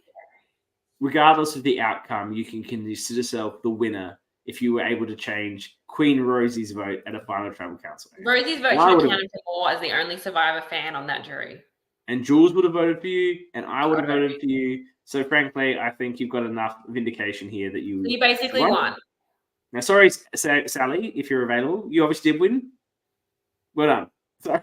regardless of the outcome, you can consider yourself the winner if you were able to change Queen Rosie's vote at a final tribal council. Rosie's vote should have counted for more as the only Survivor fan on that jury. And Jules would have voted for you, and I would have voted for you. So, frankly, I think you've got enough vindication here that you basically won. Now, sorry, Sally, if you're available. You obviously did win. Well done. Sorry.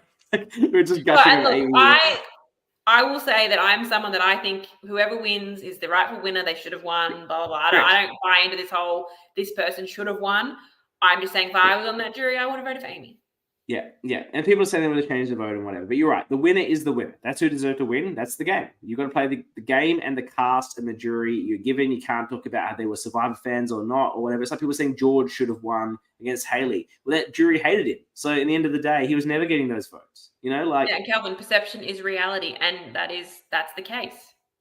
We're just gushing. I will say that I'm someone that I think whoever wins is the rightful winner. They should have won, blah, blah, blah. I don't buy into this whole, this person should have won. I'm just saying if I was on that jury, I would have voted for Amy. Yeah. And people say they would have changed the vote and whatever. But you're right. The winner is the winner. That's who deserved to win. That's the game. You've got to play the game and the cast and the jury you're given. You can't talk about how they were Survivor fans or not or whatever. Some people saying George should have won against Haley. Well, that jury hated him. So in the end of the day, he was never getting those votes. Yeah, Calvin, perception is reality. And that's the case.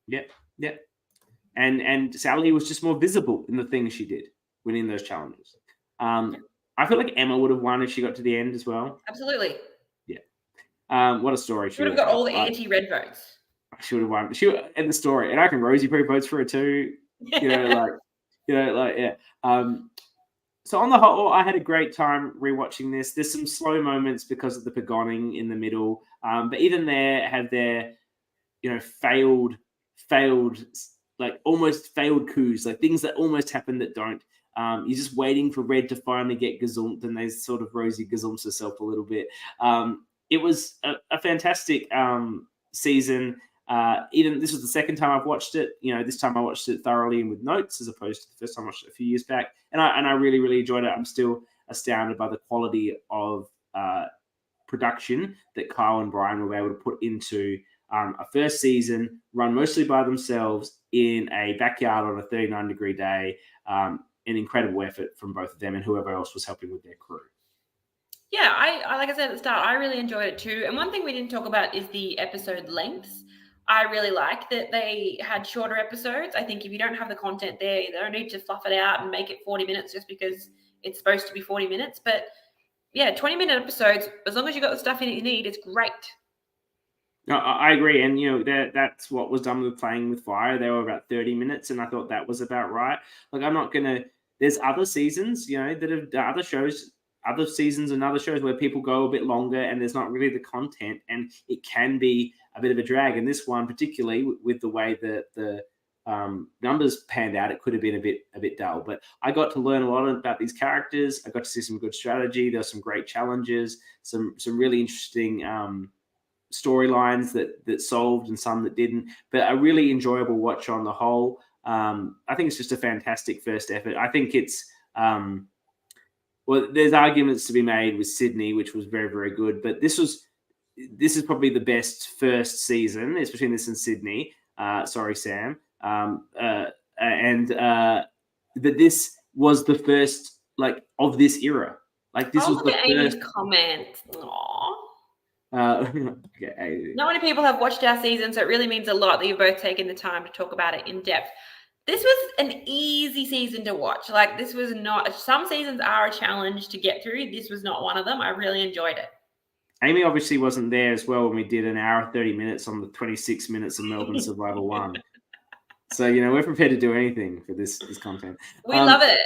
Yeah. And Sally was just more visible in the things she did winning those challenges. I feel like Emma would have won if she got to the end as well. Absolutely. Yeah. What a story. She would have got all the anti-red votes. She would have won. And the story. And I reckon Rosie probably votes for her too. Yeah. So on the whole, I had a great time rewatching this. There's some slow moments because of the Pagonging in the middle. But even there have their, failed, like almost failed coups, like things that almost happen that don't. You're just waiting for Red to finally get gazumped, and they sort of Rosie gazumps herself a little bit. It was a fantastic season. Even this was the second time I've watched it. This time I watched it thoroughly and with notes, as opposed to the first time I watched it a few years back. And I really, really enjoyed it. I'm still astounded by the quality of production that Kyle and Brian were able to put into a first season, run mostly by themselves in a backyard on a 39-degree day. An incredible effort from both of them and whoever else was helping with their crew. Yeah, I like I said at the start, I really enjoyed it too. And one thing we didn't talk about is the episode lengths. I really like that they had shorter episodes. I think if you don't have the content there, you don't need to fluff it out and make it 40 minutes just because it's supposed to be 40 minutes. But yeah, 20-minute episodes, as long as you got the stuff in it you need, it's great. No, I agree. And, that's what was done with Playing with Fire. They were about 30 minutes, and I thought that was about right. Like, I'm not going to – there's other seasons, that have other shows, other seasons and other shows where people go a bit longer and there's not really the content, and it can be a bit of a drag. And this one, particularly with the way that the numbers panned out, it could have been a bit dull. But I got to learn a lot about these characters. I got to see some good strategy. There were some great challenges, some really interesting storylines that solved and some that didn't. But a really enjoyable watch on the whole. I think it's just a fantastic first effort. I think it's well, there's arguments to be made with Sydney, which was very, very good. But this is probably the best first season. It's between this and Sydney. Sorry, Sam. But this was the first of this era. This was the first. Amy's comment. Okay, Amy. Not many people have watched our season, so it really means a lot that you've both taken the time to talk about it in depth. This was an easy season to watch. This was not. Some seasons are a challenge to get through. This was not one of them. I really enjoyed it. Amy obviously wasn't there as well when we did an hour 30 minutes on the 26 minutes of Melbourne Survival 1. So, we're prepared to do anything for this content. We love it.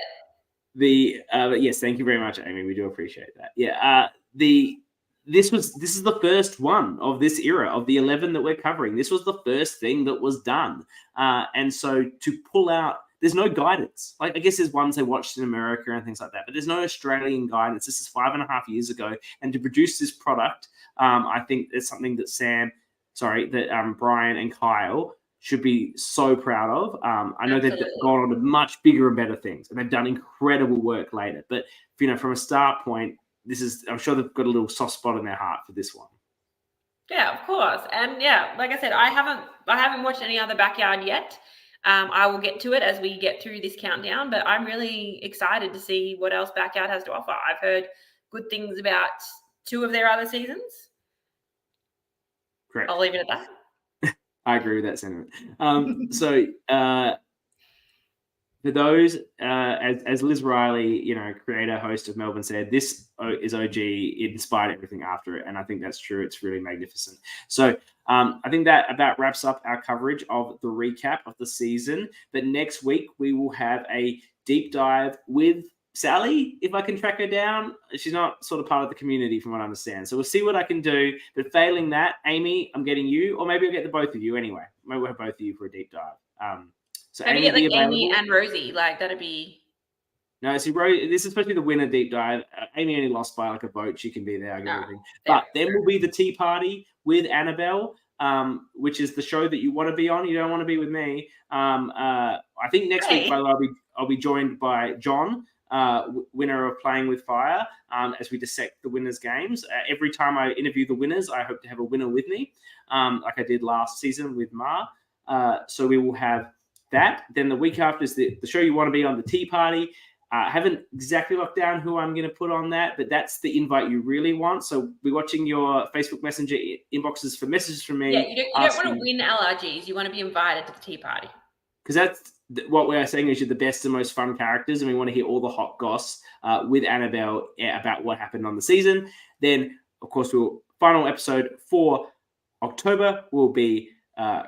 But yes, thank you very much, Amy. We do appreciate that. Yeah. This is the first one of this era of the 11 that we're covering. This was the first thing that was done. And so to pull out, there's no guidance. I guess there's ones they watched in America and things like that, but there's no Australian guidance. This is 5.5 years ago. And to produce this product, I think it's something that Brian and Kyle should be so proud of. I know They've gone on to much bigger and better things, and they've done incredible work later. But, from a start point, I'm sure they've got a little soft spot in their heart for this one. Yeah, of course. And yeah, like I said, I haven't watched any other Backyard yet. I will get to it as we get through this countdown, but I'm really excited to see what else Backyard has to offer. I've heard good things about 2 of their other seasons. Correct. I'll leave it at that. I agree with that sentiment. For those, as Liz Riley, creator, host of Melbourne said, this is OG. It inspired everything after it. And I think that's true. It's really magnificent. So I think that about wraps up our coverage of the recap of the season. But next week, we will have a deep dive with Sally, if I can track her down. She's not sort of part of the community from what I understand. So we'll see what I can do. But failing that, Amy, I'm getting you, or maybe I'll get the both of you anyway. Maybe we'll have both of you for a deep dive. So maybe get Amy and Rosie. That'd be. No, see, this is supposed to be the winner deep dive. Amy only lost by a vote. She can be there. I get everything. But then will be the tea party with Annabelle, which is the show that you want to be on. You don't want to be with me. I think next week, by the way, I'll be joined by John, winner of Playing with Fire, as we dissect the winners' games. Every time I interview the winners, I hope to have a winner with me, like I did last season with Ma. So we will have that. Then the week after is the show you want to be on, the tea party. I haven't exactly locked down who I'm going to put on that, but that's the invite you really want. So we're watching your Facebook Messenger inboxes for messages from me. Yeah, you don't want to win LRGs. You want to be invited to the tea party. Because that's what we're saying is you're the best and most fun characters, and we want to hear all the hot goss with Annabelle about what happened on the season. Then, of course, final episode for October will be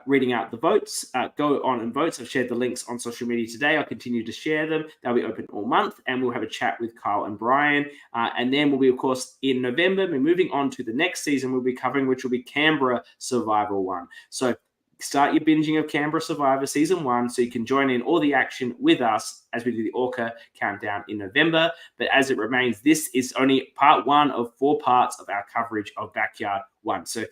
reading out the votes. Go on and vote. I've shared the links on social media today. I'll continue to share them. They'll be open all month, and we'll have a chat with Kyle and Brian. And then we'll be, of course, in November. We're moving on to the next season we'll be covering, which will be Canberra Survival 1. So start your binging of Canberra Survivor Season 1 so you can join in all the action with us as we do the ORCA countdown in November. But as it remains, this is only part 1 of 4 parts of our coverage of Backyard 1. So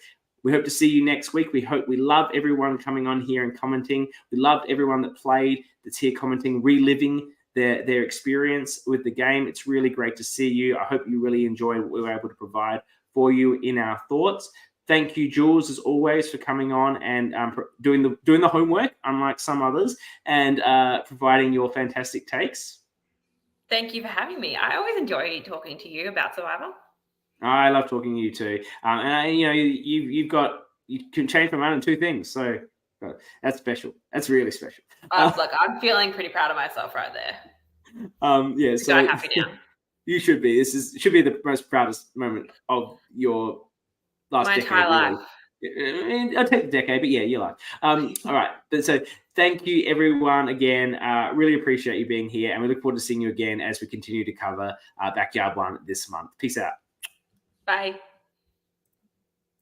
we hope to see you next week. We love everyone coming on here and commenting. We loved everyone that played, that's here commenting, reliving their experience with the game. It's really great to see you. I hope you really enjoy what we were able to provide for you in our thoughts. Thank you, Jules, as always, for coming on and doing the homework, unlike some others, and providing your fantastic takes. Thank you for having me. I always enjoy talking to you about Survivor. I love talking to you too. And you can change my mind on 2 things. So that's special. That's really special. Look, I'm feeling pretty proud of myself right there. Yeah. So I'm happy now. You should be. Should be the most proudest moment of your last decade. My entire life. I'll take the decade, but yeah, your life. All right. So thank you, everyone, again. Really appreciate you being here, and we look forward to seeing you again as we continue to cover Backyard 1 this month. Peace out. Bye.